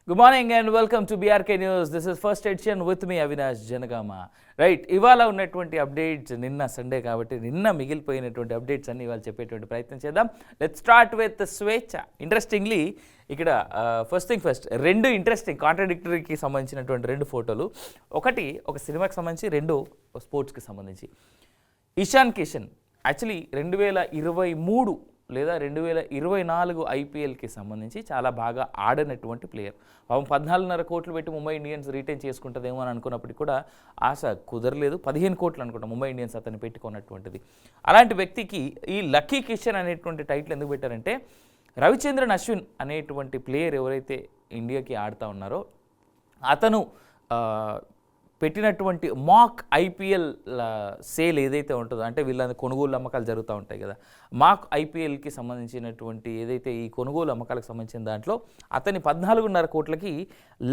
Good morning and welcome to BRK News. This is first edition with me Avinash Janagama. Right, ఇవాళ ఉన్నటువంటి updates నిన్న Sunday కాబట్టి నిన్న మిగిలిపోయినటువంటి updates అన్ని ఇవాళ చెప్పేటువంటి ప్రయత్నం చేద్దాం. లెట్స్ స్టార్ట్ విత్ స్వేచ్ఛ. ఇంట్రెస్టింగ్లీ ఇక్కడ ఫస్ట్ థింగ్ ఫస్ట్, రెండు ఇంట్రెస్టింగ్ కాంట్రాడిక్టరీకి సంబంధించినటువంటి రెండు ఫోటోలు. ఒకటి ఒక సినిమాకి సంబంధించి, రెండు స్పోర్ట్స్కి సంబంధించి. ఇషాన్ కిషన్ యాక్చువల్లీ 2023 లేదా 2024 ఐపీఎల్కి సంబంధించి చాలా బాగా ఆడినటువంటి ప్లేయర్. 14.5 కోట్లు పెట్టి ముంబై ఇండియన్స్ రిటైన్ చేసుకుంటుందేమో అని అనుకున్నప్పటికీ కూడా ఆశ కుదరలేదు. 15 కోట్లు అనుకుంటా ముంబై ఇండియన్స్ అతన్ని పెట్టుకున్నటువంటిది. అలాంటి వ్యక్తికి ఈ లక్కీ కిషన్ అనేటువంటి టైటిల్ ఎందుకు పెట్టారంటే, రవిచంద్రన్ అశ్విన్ అనేటువంటి ప్లేయర్ ఎవరైతే ఇండియాకి ఆడుతూ ఉన్నారో అతను పెట్టినటువంటి మాక్ ఐపీఎల్ సేల్ ఏదైతే ఉంటుందో, అంటే వీళ్ళ కొనుగోలు అమ్మకాలు జరుగుతూ ఉంటాయి కదా, మాక్ ఐపీఎల్కి సంబంధించినటువంటి ఏదైతే ఈ కొనుగోలు అమ్మకాలకు సంబంధించిన దాంట్లో అతని 14.5 కోట్లకి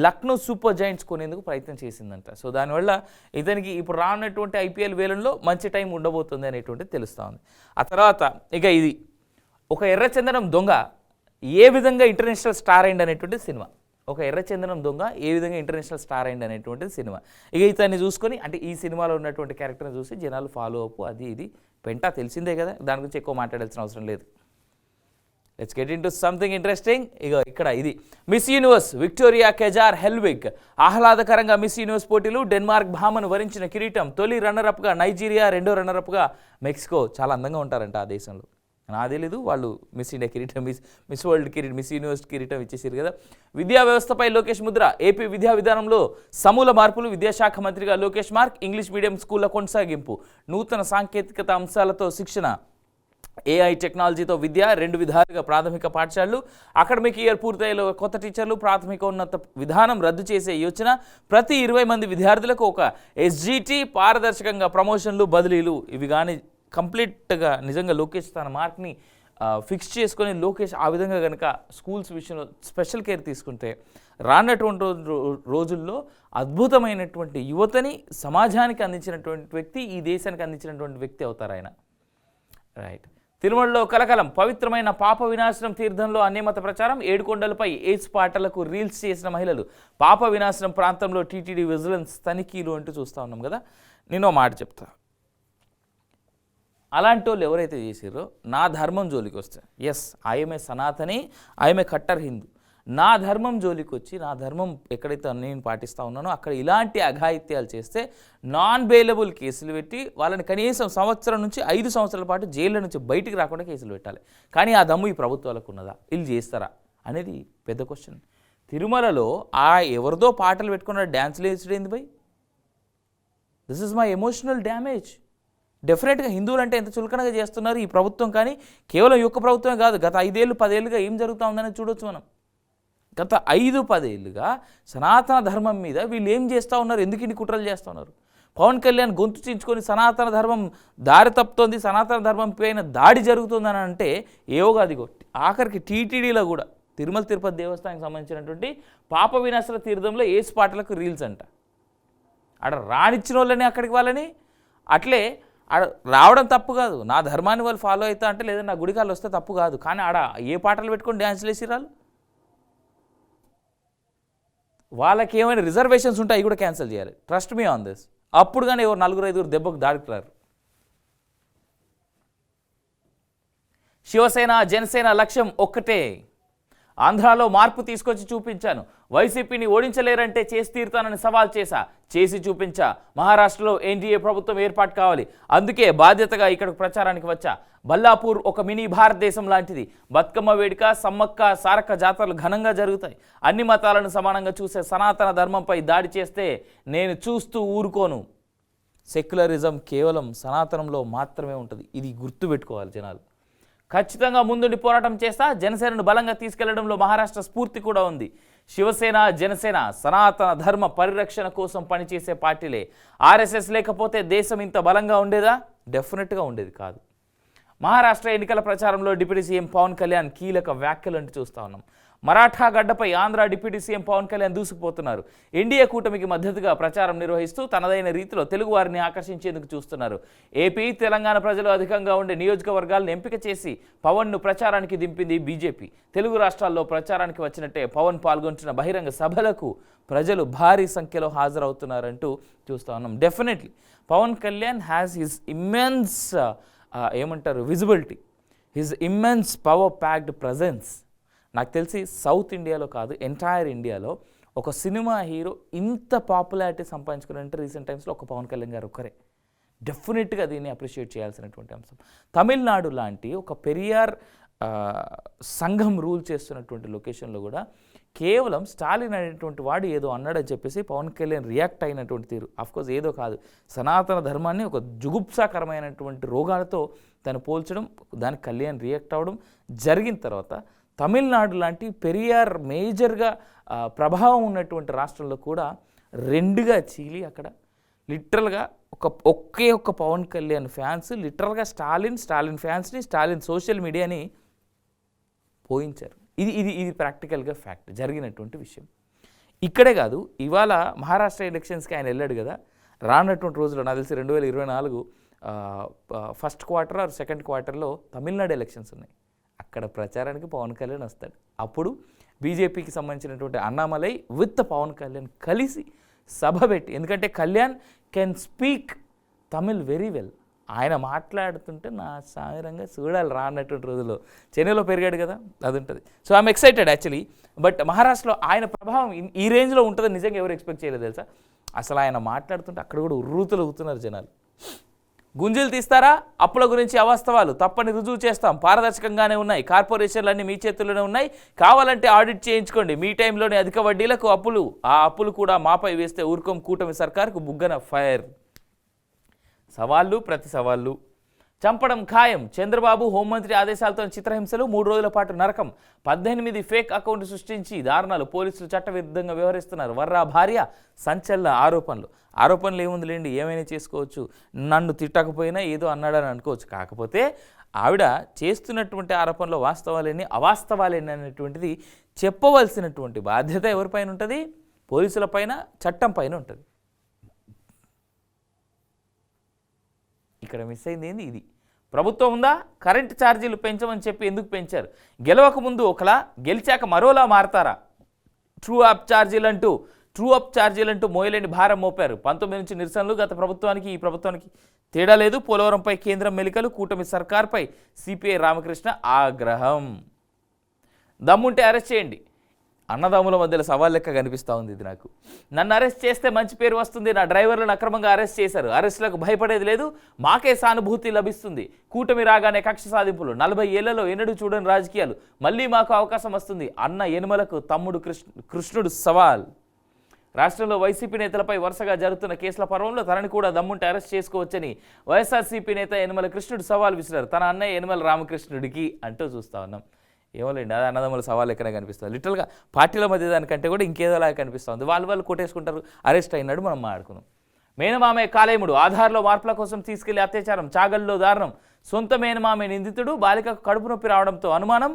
లక్నో సూపర్ జైంట్స్ కొనేందుకు ప్రయత్నం చేసిందంట. సో దానివల్ల ఇతనికి ఇప్పుడు రానున్నటువంటి ఐపీఎల్ వేలంలో మంచి టైం ఉండబోతుంది అనేటువంటిది తెలుస్తూ ఉంది. ఆ తర్వాత ఇక ఇది ఒక ఎర్రచందనం దొంగ ఏ విధంగా ఇంటర్నేషనల్ స్టార్ అయింది అనేటువంటి సినిమా. ఒక ఎర్రచందనం దొంగ ఏ విధంగా ఇంటర్నేషనల్ స్టార్ అయింది అనేటువంటిది సినిమా. ఇక ఇతన్ని చూసుకొని, అంటే ఈ సినిమాలో ఉన్నటువంటి క్యారెక్టర్ని చూసి జనాలు ఫాలో అప్ అది ఇది పెంటా తెలిసిందే కదా, దాని గురించి ఎక్కువ మాట్లాడాల్సిన అవసరం లేదు. Let's get in to something interesting. ఇక ఇక్కడ ఇది మిస్ యూనివర్స్ విక్టోరియా కెజార్ హెల్విగ్ ఆహ్లాదకరంగా మిస్ యూనివర్స్ పోటీలు. డెన్మార్క్ భామను వరించిన కిరీటం. తొలి రన్నరప్గా నైజీరియా, రెండో రన్నరప్గా మెక్సికో. చాలా అందంగా ఉంటారంట ఆ దేశంలో. నాకు తెలీదు, వాళ్ళు మిస్ ఇండియా కిరీటం, మిస్ వరల్డ్ కిరీటం, మిస్ యూనివర్స్ కిరీటం ఇచ్చేసారు కదా. విద్యా వ్యవస్థపై లోకేష్ ముద్ర. ఏపీ విద్యా విధానంలో సమూల మార్పులు. విద్యాశాఖ మంత్రిగా లోకేష్ మార్క్. ఇంగ్లీష్ మీడియం స్కూళ్ల కొనసాగింపు. నూతన సాంకేతికత అంశాలతో శిక్షణ. ఏఐ టెక్నాలజీతో విద్య. 2 విధాలుగా ప్రాథమిక పాఠశాలలు. అకాడమిక్ ఇయర్ పూర్తయ్యేలో కొత్త టీచర్లు. ప్రాథమిక ఉన్నత విధానం రద్దు చేసే యోచన. ప్రతి 20 మంది విద్యార్థులకు ఒక ఎస్జిటి. పారదర్శకంగా ప్రమోషన్లు, బదిలీలు. ఇవి కానీ కంప్లీట్గా నిజంగా లోకేష్ తన మార్క్ని ఫిక్స్ చేసుకొని లోకేష్ ఆ విధంగా కనుక స్కూల్స్ విషయంలో స్పెషల్ కేర్ తీసుకుంటే రానటువంటి రోజుల్లో అద్భుతమైనటువంటి యువతని సమాజానికి అందించినటువంటి వ్యక్తి, ఈ దేశానికి అందించినటువంటి వ్యక్తి అవుతారు ఆయన. రైట్. తిరుమలలో కలకలం. పవిత్రమైన పాప వినాశనం తీర్థంలో అన్యమత ప్రచారం. 7 కొండలపై ఏడ్స్ పాటలకు రీల్స్ చేసిన మహిళలు. పాప వినాశనం ప్రాంతంలో టీటీడీ విజిలెన్స్ తనిఖీలు అంటూ చూస్తూ ఉన్నాం కదా. నేను ఒక మాట చెప్తా, అలాంటి వాళ్ళు ఎవరైతే చేసారో నా ధర్మం జోలికి వస్తే, ఎస్ ఐఎంఏ సనాతని, ఐఎంఏ కట్టర్ హిందూ, నా ధర్మం జోలికి వచ్చి నా ధర్మం ఎక్కడైతే నేను పాటిస్తూ ఉన్నానో అక్కడ ఇలాంటి అఘాయిత్యాలు చేస్తే నాన్ బెయిలబుల్ కేసులు పెట్టి వాళ్ళని కనీసం సంవత్సరం నుంచి 5 సంవత్సరాల పాటు జైళ్ళ నుంచి బయటికి రాకుండా కేసులు పెట్టాలి. కానీ ఆ దమ్ము ఈ ప్రభుత్వాలకు ఉన్నదా? వీళ్ళు చేస్తారా అనేది పెద్ద క్వశ్చన్. తిరుమలలో ఎవరిదో పాటలు పెట్టుకున్న డ్యాన్స్లు వేసుడేంది బై? This is my emotional damage. డెఫినెట్గా హిందువులు అంటే ఎంత చులకనగా చేస్తున్నారు ఈ ప్రభుత్వం. కానీ కేవలం ఈ ఒక్క ప్రభుత్వమే కాదు, గత 5-10 ఏళ్ళుగా ఏం జరుగుతూ ఉందని చూడొచ్చు మనం. గత 5-10 ఏళ్ళుగా సనాతన ధర్మం మీద వీళ్ళు ఏం చేస్తూ ఉన్నారు, ఎందుకు ఇన్ని కుట్రలు చేస్తూ ఉన్నారు? పవన్ కళ్యాణ్ గొంతు చించుకొని సనాతన ధర్మం దారి తప్పుతోంది, సనాతన ధర్మం పైన దాడి జరుగుతుందని అంటే ఏవోగా అదిగో ఆఖరికి టీటీడీలో కూడా తిరుమల తిరుపతి దేవస్థానానికి సంబంధించినటువంటి పాప వినాశన తీర్థంలో ఏసు పాటలకు రీల్స్ అంట. ఆడ రానిచ్చిన వాళ్ళని అక్కడికి వాళ్ళని అట్లే రావడం తప్పు కాదు, నా ధర్మాన్ని వాళ్ళు ఫాలో అవుతా అంటే, లేదా నా గుడికాలు వస్తే తప్పు కాదు. కానీ ఆడ ఏ పాటలు పెట్టుకొని డ్యాన్స్లు వేసిరాలు? వాళ్ళకి ఏమైనా రిజర్వేషన్స్ ఉంటే అవి కూడా క్యాన్సిల్ చేయాలి. Trust me on this. అప్పుడు కానీ 4-5 దెబ్బకు దాడికి. శివసేన జనసేన లక్ష్యం ఒక్కటే, ఆంధ్రాలో మార్పు తీసుకొచ్చి చూపించాను. వైసీపీని ఓడించలేరంటే చేసి తీరుతానని సవాల్ చేసి చూపించా. మహారాష్ట్రలో ఎన్డీఏ ప్రభుత్వం ఏర్పాటు కావాలి, అందుకే బాధ్యతగా ఇక్కడికి ప్రచారానికి వచ్చా. బల్లాపూర్ ఒక మినీ భారతదేశం లాంటిది. బతుకమ్మ వేడుక, సమ్మక్క సారక్క జాతరలు ఘనంగా జరుగుతాయి. అన్ని మతాలను సమానంగా చూసే సనాతన ధర్మంపై దాడి చేస్తే నేను చూస్తూ ఊరుకోను. సెక్యులరిజం కేవలం సనాతనంలో మాత్రమే ఉంటుంది. ఇది గుర్తుపెట్టుకోవాలి జనాలు. ఖచ్చితంగా ముందుండి పోరాటం చేస్తా. జనసేనను బలంగా తీసుకెళ్లడంలో మహారాష్ట్ర స్ఫూర్తి కూడా ఉంది. శివసేన జనసేన సనాతన ధర్మ పరిరక్షణ కోసం పనిచేసే పార్టీలే. ఆర్ఎస్ఎస్ లేకపోతే దేశం ఇంత బలంగా ఉండేదా? డెఫినెట్గా ఉండేది కాదు. మహారాష్ట్ర ఎన్నికల ప్రచారంలో డిప్యూటీ సీఎం పవన్ కళ్యాణ్ కీలక వ్యాఖ్యలు అంటూ చూస్తూ ఉన్నాం. మరాఠా గడ్డపై ఆంధ్ర డిప్యూటీ సీఎం పవన్ కళ్యాణ్ దూసుకుపోతున్నారు. ఎన్డీఏ కూటమికి మద్దతుగా ప్రచారం నిర్వహిస్తూ తనదైన రీతిలో తెలుగు వారిని ఆకర్షించేందుకు చూస్తున్నారు. ఏపీ, తెలంగాణ ప్రజలు అధికంగా ఉండే నియోజకవర్గాలను ఎంపిక చేసి పవన్ను ప్రచారానికి దింపింది బీజేపీ. తెలుగు రాష్ట్రాల్లో ప్రచారానికి వచ్చినట్టే పవన్ పాల్గొంటున్న బహిరంగ సభలకు ప్రజలు భారీ సంఖ్యలో హాజరవుతున్నారంటూ చూస్తూ ఉన్నాం. Definitely Pawan Kalyan has his immense visibility, his immense power packed presence. నాకు తెలిసి సౌత్ ఇండియాలో కాదు, ఎంటైర్ ఇండియాలో ఒక సినిమా హీరో ఇంత పాపులారిటీ సంపాదించుకున్నారంటే రీసెంట్ టైమ్స్లో ఒక పవన్ కళ్యాణ్ గారు ఒక్కరే. డెఫినెట్గా దీన్ని అప్రిషియేట్ చేయాల్సినటువంటి అంశం. తమిళనాడు లాంటి ఒక పెరియార్ సంఘం రూల్ చేస్తున్నటువంటి లొకేషన్లో కూడా కేవలం స్టాలిన్ అనేటువంటి వాడు ఏదో అన్నాడని చెప్పేసి పవన్ కళ్యాణ్ రియాక్ట్ అయినటువంటి తీరు, అఫ్కోర్స్ ఏదో కాదు, సనాతన ధర్మాన్ని ఒక జుగుప్సాకరమైనటువంటి రోగాలతో తను పోల్చడం, దానికి కళ్యాణ్ రియాక్ట్ అవ్వడం జరిగిన తర్వాత తమిళనాడు లాంటి పెరియార్ మేజర్గా ప్రభావం ఉన్నటువంటి రాష్ట్రంలో కూడా రెండుగా చీలి అక్కడ లిటరల్గా ఒకే ఒక్క పవన్ కళ్యాణ్ ఫ్యాన్స్ లిటరల్గా స్టాలిన్ ఫ్యాన్స్ని, స్టాలిన్ సోషల్ మీడియాని పోయించారు. ఇది ప్రాక్టికల్గా ఫ్యాక్ట్, జరిగినటువంటి విషయం. ఇక్కడే కాదు, ఇవాళ మహారాష్ట్ర ఎలక్షన్స్కి ఆయన వెళ్ళాడు కదా, రానటువంటి రోజుల్లో నాకు తెలిసి 2024 ఫస్ట్ క్వార్టర్ ఆర్ సెకండ్ క్వార్టర్లో తమిళనాడు ఎలక్షన్స్ ఉన్నాయి. అక్కడ ప్రచారానికి పవన్ కళ్యాణ్ వస్తాడు. అప్పుడు బీజేపీకి సంబంధించినటువంటి అన్నామలై విత్ పవన్ కళ్యాణ్ కలిసి సభ పెట్టి, ఎందుకంటే Kalyan can speak Tamil very well, ఆయన మాట్లాడుతుంటే నా సామిరంగా చూడాలి రానటువంటి రోజుల్లో. చెన్నైలో పెరిగాడు కదా, అది ఉంటుంది. So I'm excited actually. But మహారాష్ట్రలో ఆయన ప్రభావం ఈ రేంజ్లో ఉంటుందని నిజంగా ఎవరు ఎక్స్పెక్ట్ చేయలేదు తెలుసా. అసలు ఆయన మాట్లాడుతుంటే అక్కడ కూడా ఉర్రూతలుగుతున్నారు జనాలు. గుంజీలు తీస్తారా, అప్పుల గురించి అవాస్తవాలు తప్పని రుజువు చేస్తాం, పారదర్శకంగానే ఉన్నాయి, కార్పొరేషన్లన్నీ మీ చేతుల్లోనే ఉన్నాయి, కావాలంటే ఆడిట్ చేయించుకోండి, మీ టైంలోనే అధిక వడ్డీలకు అప్పులు, ఆ అప్పులు కూడా మాపై వేస్తే ఊరుకోం, కూటమి సర్కారుకు బుగ్గన ఫైర్. సవాళ్ళు ప్రతి సవాళ్ళు. చంపడం ఖాయం, చంద్రబాబు హోంమంత్రి ఆదేశాలతో చిత్రహింసలు, 3 రోజుల పాటు నరకం, 18 ఫేక్ అకౌంట్ సృష్టించి దారుణాలు, పోలీసులు చట్టవిరుద్ధంగా వ్యవహరిస్తున్నారు, వర్రా భార్య, సంచలన ఆరోపణలు ఏముందిలేండి, ఏమైనా చేసుకోవచ్చు, నన్ను తిట్టకపోయినా ఏదో అన్నాడని అనుకోవచ్చు. కాకపోతే ఆవిడ చేస్తున్నటువంటి ఆరోపణలో వాస్తవాలేని అవాస్తవాలేని అనేటువంటిది చెప్పవలసినటువంటి బాధ్యత ఎవరిపైన ఉంటుంది? పోలీసుల పైన, చట్టం పైన ఉంటుంది. ఇక్కడ మిస్ అయింది ఏంది? ఇది ప్రభుత్వం ఉందా? కరెంటు ఛార్జీలు పెంచమని చెప్పి ఎందుకు పెంచారు? గెలవక ముందు ఒకలా, గెలిచాక మరోలా మారతారా? ట్రూ అప్ ఛార్జీలంటూ మోయలేని భారం మోపారు. 19 నుంచి నిరసనలు. గత ప్రభుత్వానికి ఈ ప్రభుత్వానికి తేడా లేదు. పోలవరంపై కేంద్రం మెలికలు, కూటమి సర్కార్పై సిపిఐ రామకృష్ణ ఆగ్రహం. దమ్ముంటే అరెస్ట్ చేయండి. అన్నదమ్ముల మధ్యలో సవాల్ లెక్క కనిపిస్తూ ఉంది ఇది నాకు. నన్ను అరెస్ట్ చేస్తే మంచి పేరు వస్తుంది, నా డ్రైవర్లను అక్రమంగా అరెస్ట్ చేశారు, అరెస్టులకు భయపడేది లేదు, మాకే సానుభూతి లభిస్తుంది, కూటమి రాగానే కక్ష సాధింపులు, 40 ఏళ్లలో ఎన్నడూ చూడని రాజకీయాలు, మళ్ళీ మాకు అవకాశం వస్తుంది అన్న యనమలకు తమ్ముడు కృష్ణుడు సవాల్. రాష్ట్రంలో వైసీపీ నేతలపై వరుసగా జరుగుతున్న కేసుల పర్వంలో తనని కూడా దమ్ముంటే అరెస్ట్ చేసుకోవచ్చని వైఎస్ఆర్సీపీ నేత యనమల కృష్ణుడు సవాల్ విసిరారు తన అన్నయ్య యనమల రామకృష్ణుడికి అంటూ చూస్తూ ఉన్నాం. ఏమోలేండి, అది అన్నదమ్ముల సవాల్ ఎక్కడే కనిపిస్తుంది. లిటరల్గా పార్టీల మధ్య దానికంటే కూడా ఇంకేదోలాగా కనిపిస్తుంది. వాళ్ళు కొట్టేసుకుంటారు, అరెస్ట్ అయినాడు, మనం మాట్లాడుకున్నాం. మేనమామే కాలేముడు, ఆధార్లో మార్పుల కోసం తీసుకెళ్లి అత్యాచారం, చాగల్లో దారుణం, సొంత మేనమామే నిందితుడు, బాలికకు కడుపు నొప్పి రావడంతో అనుమానం,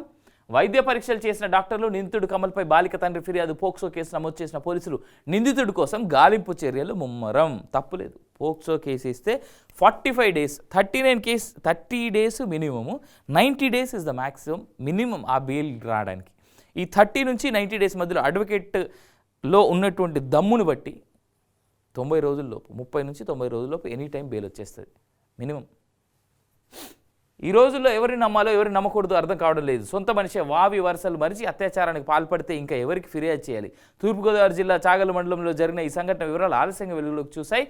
వైద్య పరీక్షలు చేసిన డాక్టర్లు, నిందితుడు కమల్పై బాలిక తండ్రి ఫిర్యాదు, పోక్సో కేసు నమోదు చేసిన పోలీసులు, నిందితుడి కోసం గాలింపు చర్యలు ముమ్మరం. తప్పులేదు, పోక్సో కేసు ఇస్తే 45 days, 30 days minimum, 90 days is the maximum minimum ఆ బెయిల్ రావడానికి. ఈ 30 నుంచి 90 days మధ్యలో అడ్వకేట్లో ఉన్నటువంటి దమ్మును బట్టి 90 రోజుల్లోపు, 30 నుంచి 90 రోజుల్లోపు ఎనీ టైం బెయిల్ వచ్చేస్తుంది మినిమం. ఈ రోజుల్లో ఎవరిని నమ్మాలో ఎవరిని నమ్మకూడదు అర్థం కావడం లేదు. సొంత మనిషి వావి వరుసలు మరిచి అత్యాచారానికి పాల్పడితే ఇంకా ఎవరికి ఫిర్యాదు చేయాలి? తూర్పుగోదావరి జిల్లా చాగల మండలంలో జరిగిన ఈ సంఘటన వివరాలు ఆలస్యంగా వెలుగులోకి చూశాయి.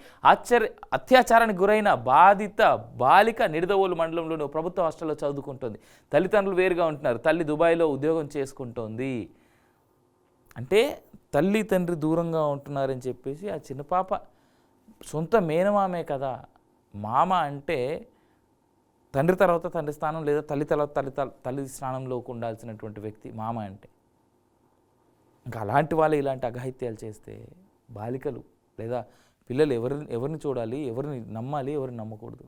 అత్యాచారానికి గురైన బాధిత బాలిక నిడదవోలు మండలంలోని ప్రభుత్వ హాస్టల్లో చదువుకుంటోంది. తల్లిదండ్రులు వేరుగా ఉంటున్నారు. తల్లి దుబాయ్లో ఉద్యోగం చేసుకుంటోంది. అంటే తల్లి తండ్రి దూరంగా ఉంటున్నారని చెప్పేసి ఆ చిన్న పాప సొంత మేనమామే కదా. మామ అంటే తండ్రి తర్వాత తండ్రి స్థానం, లేదా తల్లి తర్వాత తల్లి స్థానంలోకి ఉండాల్సినటువంటి వ్యక్తి మామ అంటే. ఇంకా అలాంటి వాళ్ళు ఇలాంటి అఘాయిత్యాలు చేస్తే బాలికలు లేదా పిల్లలు ఎవరిని చూడాలి, ఎవరిని నమ్మాలి, ఎవరిని నమ్మకూడదు?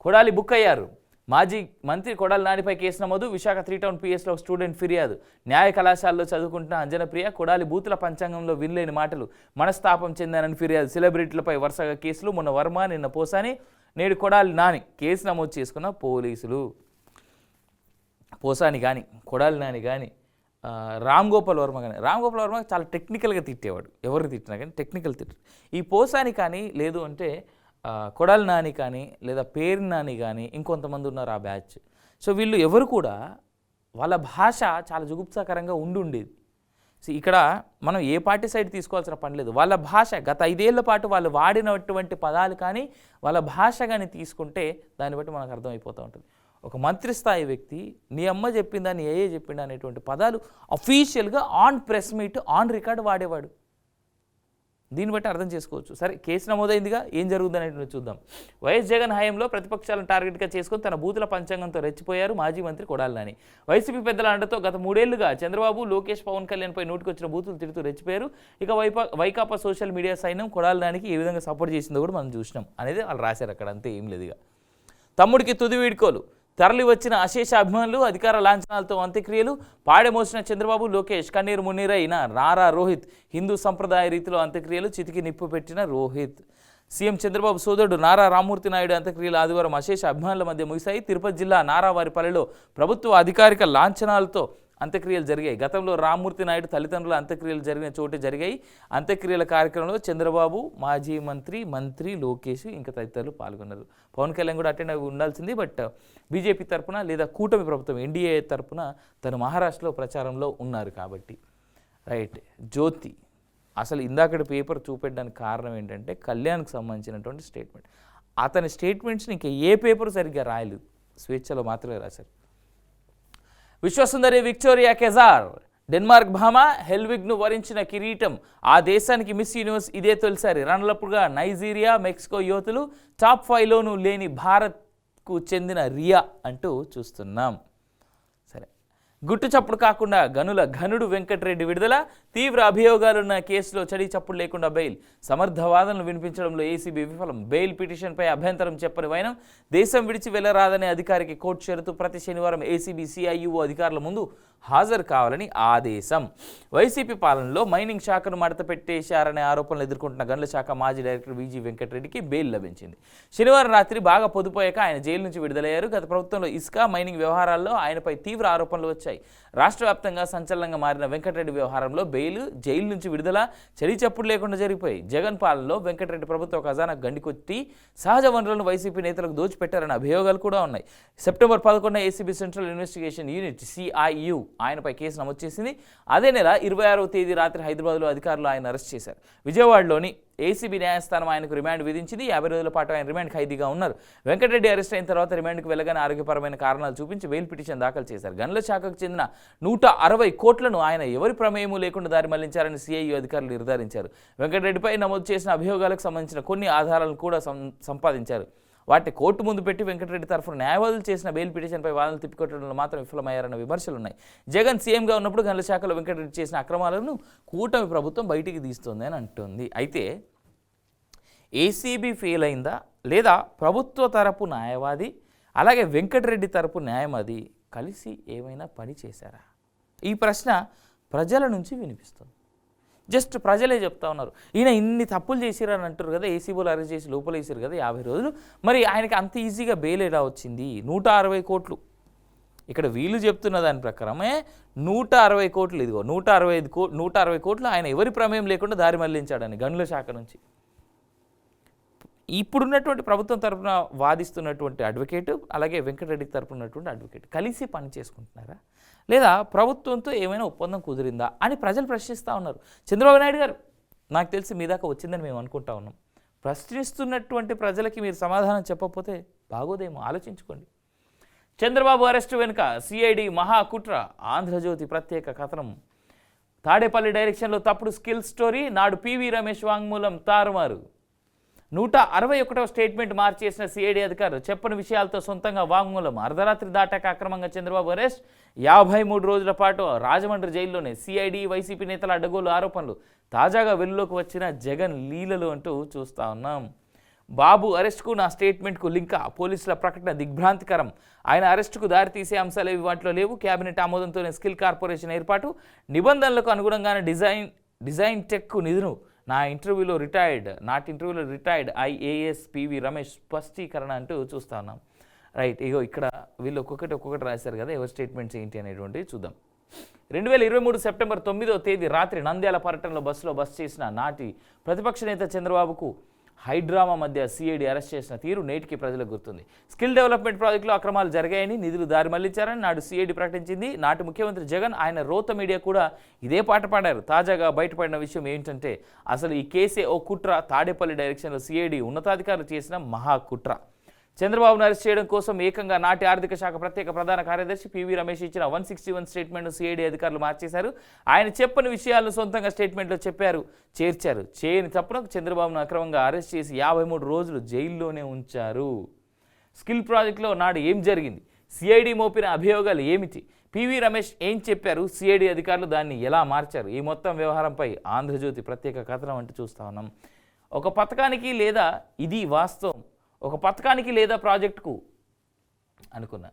కొడాలి బుక్ అయ్యారు. మాజీ మంత్రి కొడాలి నానిపై కేసు నమోదు. విశాఖ 3 టౌన్ పిఎస్లో స్టూడెంట్ ఫిర్యాదు. న్యాయ కళాశాలలో చదువుకుంటున్న అంజనప్రియ కొడాలి బూతుల పంచాంగంలో వినలేని మాటలు మనస్తాపం చెందానని ఫిర్యాదు. సెలబ్రిటీలపై వరుసగా కేసులు. మొన్న వర్మ, నిన్న పోసాని, నేడు కొడాలి నాని. కేసు నమోదు చేసుకున్న పోలీసులు. పోసాని కానీ, కొడాలి నాని కానీ, రామ్ గోపాల్ వర్మ కానీ. రామ్ గోపాల్ వర్మ చాలా టెక్నికల్గా తిట్టేవాడు, ఎవరిని తిట్టినా కానీ టెక్నికల్ తిట్టాడు. ఈ పోసాని కానీ, లేదు అంటే కొడాలి నాని కానీ, లేదా పేరు నాని కానీ, ఇంకొంతమంది ఉన్నారు ఆ బ్యాచ్. సో వీళ్ళు ఎవరు కూడా వాళ్ళ భాష చాలా జుగుప్సాకరంగా ఉండేది. సో ఇక్కడ మనం ఏ పార్టీ సైడ్ తీసుకోవాల్సిన పని లేదు. వాళ్ళ భాష గత 5 ఏళ్ల పాటు వాళ్ళు వాడినటువంటి పదాలు కానీ, వాళ్ళ భాష కానీ తీసుకుంటే దాన్ని బట్టి మనకు అర్థమైపోతూ ఉంటుంది. ఒక మంత్రి స్థాయి వ్యక్తి నీ అమ్మ చెప్పిందా, నీ అయ్యే చెప్పిందా అనేటువంటి పదాలు అఫీషియల్గా on press meet, on record వాడేవాడు. దీన్ని బట్టి అర్థం చేసుకోవచ్చు. సరే, కేసు నమోదైందిగా, ఏం జరుగుతుందనేది చూద్దాం. వైఎస్ జగన్ హయాంలో ప్రతిపక్షాలను టార్గెట్గా చేసుకుని తన బూతుల పంచాంగంతో రెచ్చిపోయారు మాజీ మంత్రి కొడాలి నాని. వైసీపీ పెద్దల అండతో గత 3 ఏళ్లుగా చంద్రబాబు, లోకేష్, పవన్ కళ్యాణ్పై నోటికొచ్చిన బూతులు తిడుతూ రెచ్చిపోయారు. ఇక వైకాపా సోషల్ మీడియా సైన్యం కొడాలి నానికి ఏ విధంగా సపోర్ట్ చేసిందో కూడా మనం చూసినాం అనేది వాళ్ళు రాశారు అక్కడ. అంతే, ఏం లేదు. ఇక తమ్ముడికి తుది వీడ్కోలు. తరలి వచ్చిన అశేష అభిమానులు, అధికార లాంఛనాలతో అంత్యక్రియలు. పాడెమోసిన చంద్రబాబు, లోకేష్ కన్నీరు మున్నీరైన నారా రోహిత్. హిందూ సంప్రదాయ రీతిలో అంత్యక్రియలు. చితికి నిప్పు పెట్టిన రోహిత్. సీఎం చంద్రబాబు సోదరుడు నారా రామ్మూర్తి నాయుడు అంత్యక్రియలు ఆదివారం అశేష అభిమానుల మధ్య ముగిశాయి. తిరుపతి జిల్లా నారావారిపల్లెలో ప్రభుత్వ అధికారిక లాంఛనాలతో అంత్యక్రియలు జరిగాయి. గతంలో రామ్మూర్తి నాయుడు తల్లిదండ్రుల అంత్యక్రియలు జరిగిన చోటే జరిగాయి. అంత్యక్రియల కార్యక్రమంలో చంద్రబాబు, మాజీ మంత్రి లోకేష్ ఇంకా తదితరులు పాల్గొన్నారు. పవన్ కళ్యాణ్ కూడా అటెండ్ అయి ఉండాల్సింది. బట్ బీజేపీ తరపున లేదా కూటమి ప్రభుత్వం ఎన్డీఏ తరపున తను మహారాష్ట్రలో ప్రచారంలో ఉన్నారు కాబట్టి. రైట్, జ్యోతి అసలు ఇందాకటి పేపర్ చూపెట్టడానికి కారణం ఏంటంటే కళ్యాణ్కి సంబంధించినటువంటి స్టేట్మెంట్. అతని స్టేట్మెంట్స్ని ఇంకా ఏ పేపర్ సరిగ్గా రాయలేదు, స్వేచ్ఛలో మాత్రమే రాశారు. విశ్వసుందరి విక్టోరియా కెజార్ డెన్మార్క్ భామ హెల్విగ్ను వరించిన కిరీటం. ఆ దేశానికి మిస్ యూనివర్స్ ఇదే తొలిసారి. రన్నర్లప్పుగా నైజీరియా, మెక్సికో యువతులు. టాప్ 5లోనూ లేని భారత్కు చెందిన రియా అంటూ చూస్తున్నాం. సరే, గుట్టు చప్పుడు కాకుండా ఘనుడు వెంకటరెడ్డి విడుదల. తీవ్ర అభియోగాలున్న కేసులో చడి చప్పుడు లేకుండా బెయిల్. సమర్థ వాదనలు వినిపించడంలో ఏసీబీ విఫలం. బెయిల్ పిటిషన్పై అభ్యంతరం చెప్పని వైనం. దేశం విడిచి వెళ్లరాదనే అధికారికి కోర్టు షరతు. ప్రతి శనివారం ఏసీబీ సిఐయు అధికారుల ముందు హాజరు కావాలని ఆదేశం. వైసీపీ పాలనలో మైనింగ్ శాఖను మడత పెట్టేశారనే ఆరోపణలు ఎదుర్కొంటున్న గనుల శాఖ మాజీ డైరెక్టర్ వీజీ వెంకటరెడ్డికి బెయిల్ లభించింది. శనివారం రాత్రి బాగా పొదుపోయాక ఆయన జైలు నుంచి విడుదలయ్యారు. గత ప్రభుత్వంలో ఇసుక, మైనింగ్ వ్యవహారాల్లో ఆయనపై తీవ్ర ఆరోపణలు వచ్చాయి. రాష్ట్ర వ్యాప్తంగా సంచలనంగా మారిన వెంకటరెడ్డి వ్యవహారంలో బెయిల్, జైలు నుంచి విడుదల చడి చప్పుడు లేకుండా జరిగిపోయాయి. జగన్ పాలనలో వెంకటరెడ్డి ప్రభుత్వ ఖజానా గండికొట్టి సహజ వనరులను వైసీపీ నేతలకు దోచిపెట్టారనే అభియోగాలు కూడా ఉన్నాయి. September 11 ACB central investigation unit CIU ఆయనపై కేసు నమోదు చేసింది. అదే నెల 26వ తేదీ రాత్రి హైదరాబాద్లో అధికారులు ఆయన అరెస్ట్ చేశారు. విజయవాడలోని ఏసీబీ న్యాయస్థానం ఆయనకు రిమాండ్ విధించింది. 50 రోజుల పాటు ఆయన రిమాండ్ ఖైదీగా ఉన్నారు. వెంకటరెడ్డి అరెస్ట్ అయిన తర్వాత రిమాండ్కు వెళ్ళగానే ఆరోగ్యపరమైన కారణాలు చూపించి బెయిల్ పిటిషన్ దాఖలు చేశారు. గనుల శాఖకు చెందిన 160 కోట్లను ఆయన ఎవరి ప్రమేయము లేకుండా దారి మళ్లించారని సిఐయు అధికారులు నిర్ధారించారు. వెంకటరెడ్డిపై నమోదు చేసిన అభియోగాలకు సంబంధించిన కొన్ని ఆధారాలను కూడా సంపాదించారు. వాటిని కోర్టు ముందు పెట్టి వెంకటరెడ్డి తరఫున న్యాయవాదులు చేసిన బెయిల్ పిటిషన్పై వాదనలు తిప్పికొట్టడంలో మాత్రం విఫలమయ్యారన్న విమర్శలున్నాయి. జగన్ సీఎంగా ఉన్నప్పుడు గనుల శాఖలో వెంకటరెడ్డి చేసిన అక్రమాలను కూటమి ప్రభుత్వం బయటికి తీస్తుంది అని అంటుంది. అయితే ఏసీబీ ఫెయిల్ అయిందా, లేదా ప్రభుత్వ తరపు న్యాయవాది అలాగే వెంకటరెడ్డి తరపు న్యాయవాది కలిసి ఏమైనా పని చేశారా? ఈ ప్రశ్న ప్రజల నుంచి వినిపిస్తుంది. జస్ట్ ప్రజలే చెప్తా ఉన్నారు, ఈయన ఇన్ని తప్పులు చేసిరని అంటారు కదా, ఏసీబీలో అరెస్ట్ చేసి లోపల వేసారు కదా 50 రోజులు, మరి ఆయనకి అంత ఈజీగా బెయిల్ ఎలా వచ్చింది? 160 కోట్లు. ఇక్కడ వీళ్ళు చెప్తున్న దాని ప్రకారమే 160 కోట్లు. ఇదిగో 160 కోట్లు ఆయన ఎవరి ప్రమేయం లేకుండా దారి మళ్లించాడని గనుల శాఖ నుంచి. ఇప్పుడున్నటువంటి ప్రభుత్వం తరఫున వాదిస్తున్నటువంటి అడ్వకేటు అలాగే వెంకటరెడ్డి తరఫున ఉన్నటువంటి అడ్వకేట్ కలిసి పని చేసుకుంటున్నారా, లేదా ప్రభుత్వంతో ఏమైనా ఒప్పందం కుదిరిందా అని ప్రజలు ప్రశ్నిస్తూ ఉన్నారు. చంద్రబాబు నాయుడు గారు నాకు తెలిసి మీ దాకా వచ్చిందని మేము అనుకుంటా ఉన్నాం. ప్రశ్నిస్తున్నటువంటి ప్రజలకి మీరు సమాధానం చెప్పకపోతే బాగోదేమో, ఆలోచించుకోండి. చంద్రబాబు అరెస్టు వెనుక సిఐడి మహాకుట్ర. ఆంధ్రజ్యోతి ప్రత్యేక కథనం. తాడేపల్లి డైరెక్షన్లో తప్పుడు స్కిల్ స్టోరీ. నాడు పివి రమేష్ వాంగ్మూలం తారుమారు. 161వ స్టేట్మెంట్ మార్చేసిన సిఐడి అధికారులు చెప్పని విషయాలతో సొంతంగా వాంగ్మూలం. అర్ధరాత్రి దాటాక అక్రమంగా చంద్రబాబు అరెస్ట్. 53 రోజుల పాటు రాజమండ్రి జైల్లోనే. సిఐడి వైసీపీ నేతల అడ్డగోలు ఆరోపణలు. తాజాగా వెలుగులోకి వచ్చిన జగన్ లీలలు అంటూ చూస్తూ ఉన్నాం. బాబు అరెస్టుకు నా స్టేట్మెంట్కు లింకా, పోలీసుల ప్రకటన దిగ్భ్రాంతికరం, ఆయన అరెస్టుకు దారితీసే అంశాలు ఏవి వాటిలో లేవు, కేబినెట్ ఆమోదంతోనే స్కిల్ కార్పొరేషన్ ఏర్పాటు, నిబంధనలకు అనుగుణంగానే డిజైన్ టెక్ నిధులు, నాటి ఇంటర్వ్యూలో రిటైర్డ్ ఐఏఎస్ పివి రమేష్ స్పష్టీకరణ అంటూ చూస్తా ఉన్నాం. రైట్, ఇగో ఇక్కడ వీళ్ళు ఒక్కొక్కటి రాశారు కదా, ఎవరి స్టేట్మెంట్స్ ఏంటి అనేటువంటివి చూద్దాం. 2023 సెప్టెంబర్ 9వ తేదీ రాత్రి నంద్యాల పర్యటనలో బస్ చేసిన నాటి ప్రతిపక్ష నేత చంద్రబాబుకు హైడ్రామా మధ్య సిఐడి అరెస్ట్ చేసిన తీరు నేటికి ప్రజలకు గుర్తుంది. స్కిల్ డెవలప్మెంట్ ప్రాజెక్టులో అక్రమాలు జరిగాయని, నిధులు దారి మళ్లించారని నాడు సిఐడి ప్రకటించింది. నాటి ముఖ్యమంత్రి జగన్, ఆయన రోత మీడియా కూడా ఇదే పాట పాడారు. తాజాగా బయటపడిన విషయం ఏంటంటే అసలు ఈ కేసే ఓ కుట్ర, తాడేపల్లి డైరెక్షన్లో సిఐడి ఉన్నతాధికారులు చేసిన మహాకుట్ర. చంద్రబాబును అరెస్ట్ చేయడం కోసం ఏకంగా నాటి ఆర్థిక శాఖ ప్రత్యేక ప్రధాన కార్యదర్శి పివి రమేష్ ఇచ్చిన 161 స్టేట్మెంట్ను సిఐడి అధికారులు మార్చేశారు. ఆయన చెప్పని విషయాలను సొంతంగా స్టేట్మెంట్లో చేర్చారు. చేయని తప్పునకు చంద్రబాబును అక్రమంగా అరెస్ట్ చేసి 53 రోజులు జైల్లోనే ఉంచారు. స్కిల్ ప్రాజెక్టులో నాడు ఏం జరిగింది, సిఐడి మోపిన అభియోగాలు ఏమిటి, పివి రమేష్ ఏం చెప్పారు, సిఐడి అధికారులు దాన్ని ఎలా మార్చారు, ఈ మొత్తం వ్యవహారంపై ఆంధ్రజ్యోతి ప్రత్యేక కథనం అంటూ చూస్తా ఉన్నాం. ఒక పథకానికి లేదా ఇది వాస్తవం, ఒక పథకానికి లేదా ప్రాజెక్టుకు అనుకున్నా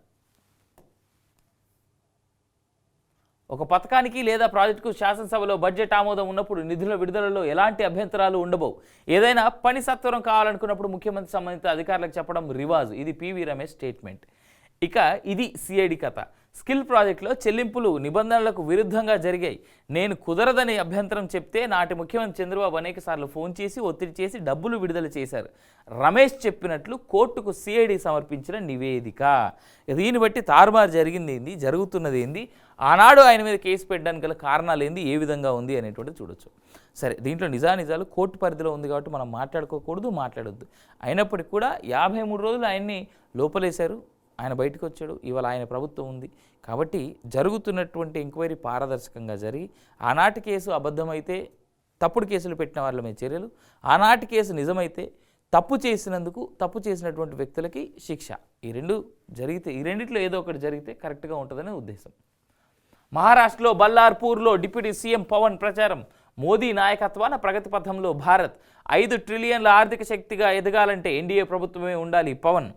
ఒక పథకానికి లేదా ప్రాజెక్టుకు శాసనసభలో బడ్జెట్ ఆమోదం ఉన్నప్పుడు నిధుల విడుదలలో ఎలాంటి అభ్యంతరాలు ఉండబోవు. ఏదైనా పని సత్వరం కావాలనుకున్నప్పుడు ముఖ్యమంత్రి సంబంధిత అధికారులకు చెప్పడం రివాజు. ఇది పివి రమేష్ స్టేట్మెంట్. ఇక ఇది సిఐడి కథ. స్కిల్ ప్రాజెక్టులో చెల్లింపులు నిబంధనలకు విరుద్ధంగా జరిగాయి. నేను కుదరదని అభ్యంతరం చెప్తే నాటి ముఖ్యమంత్రి చంద్రబాబు అనేకసార్లు ఫోన్ చేసి ఒత్తిడి చేసి డబ్బులు విడుదల చేశారు. రమేష్ చెప్పినట్లు కోర్టుకు సిఐడి సమర్పించిన నివేదిక. దీన్ని బట్టి తారుమారు జరిగింది ఏంది, జరుగుతున్నది ఏంది, ఆనాడు ఆయన మీద కేసు పెట్టడానికి గల కారణాలు ఏంది, ఏ విధంగా ఉంది అనేటువంటిది చూడొచ్చు. సరే, దీంట్లో నిజానిజాలు కోర్టు పరిధిలో ఉంది కాబట్టి మనం మాట్లాడొద్దు. అయినప్పటికీ కూడా 53 రోజులు ఆయన్ని లోపలేశారు. ఆయన బయటకు వచ్చాడు. ఇవాళ ఆయన ప్రభుత్వం ఉంది కాబట్టి జరుగుతున్నటువంటి ఎంక్వైరీ పారదర్శకంగా జరిగి ఆనాటి కేసు అబద్ధమైతే తప్పుడు కేసులు పెట్టిన వాళ్ళ మీద చర్యలు, ఆనాటి కేసు నిజమైతే తప్పు చేసినటువంటి వ్యక్తులకి శిక్ష, ఈ రెండు జరిగితే, ఈ రెండిట్లో ఏదో ఒకటి జరిగితే కరెక్ట్గా ఉంటుందనే ఉద్దేశం. మహారాష్ట్రలో బల్లార్పూర్లో డిప్యూటీ సీఎం పవన్ ప్రచారం. మోదీ నాయకత్వాన ప్రగతి పథంలో భారత్ 5 ట్రిలియన్ల ఆర్థిక శక్తిగా ఎదగాలంటే ఎన్డీఏ ప్రభుత్వమే ఉండాలి. పవన్,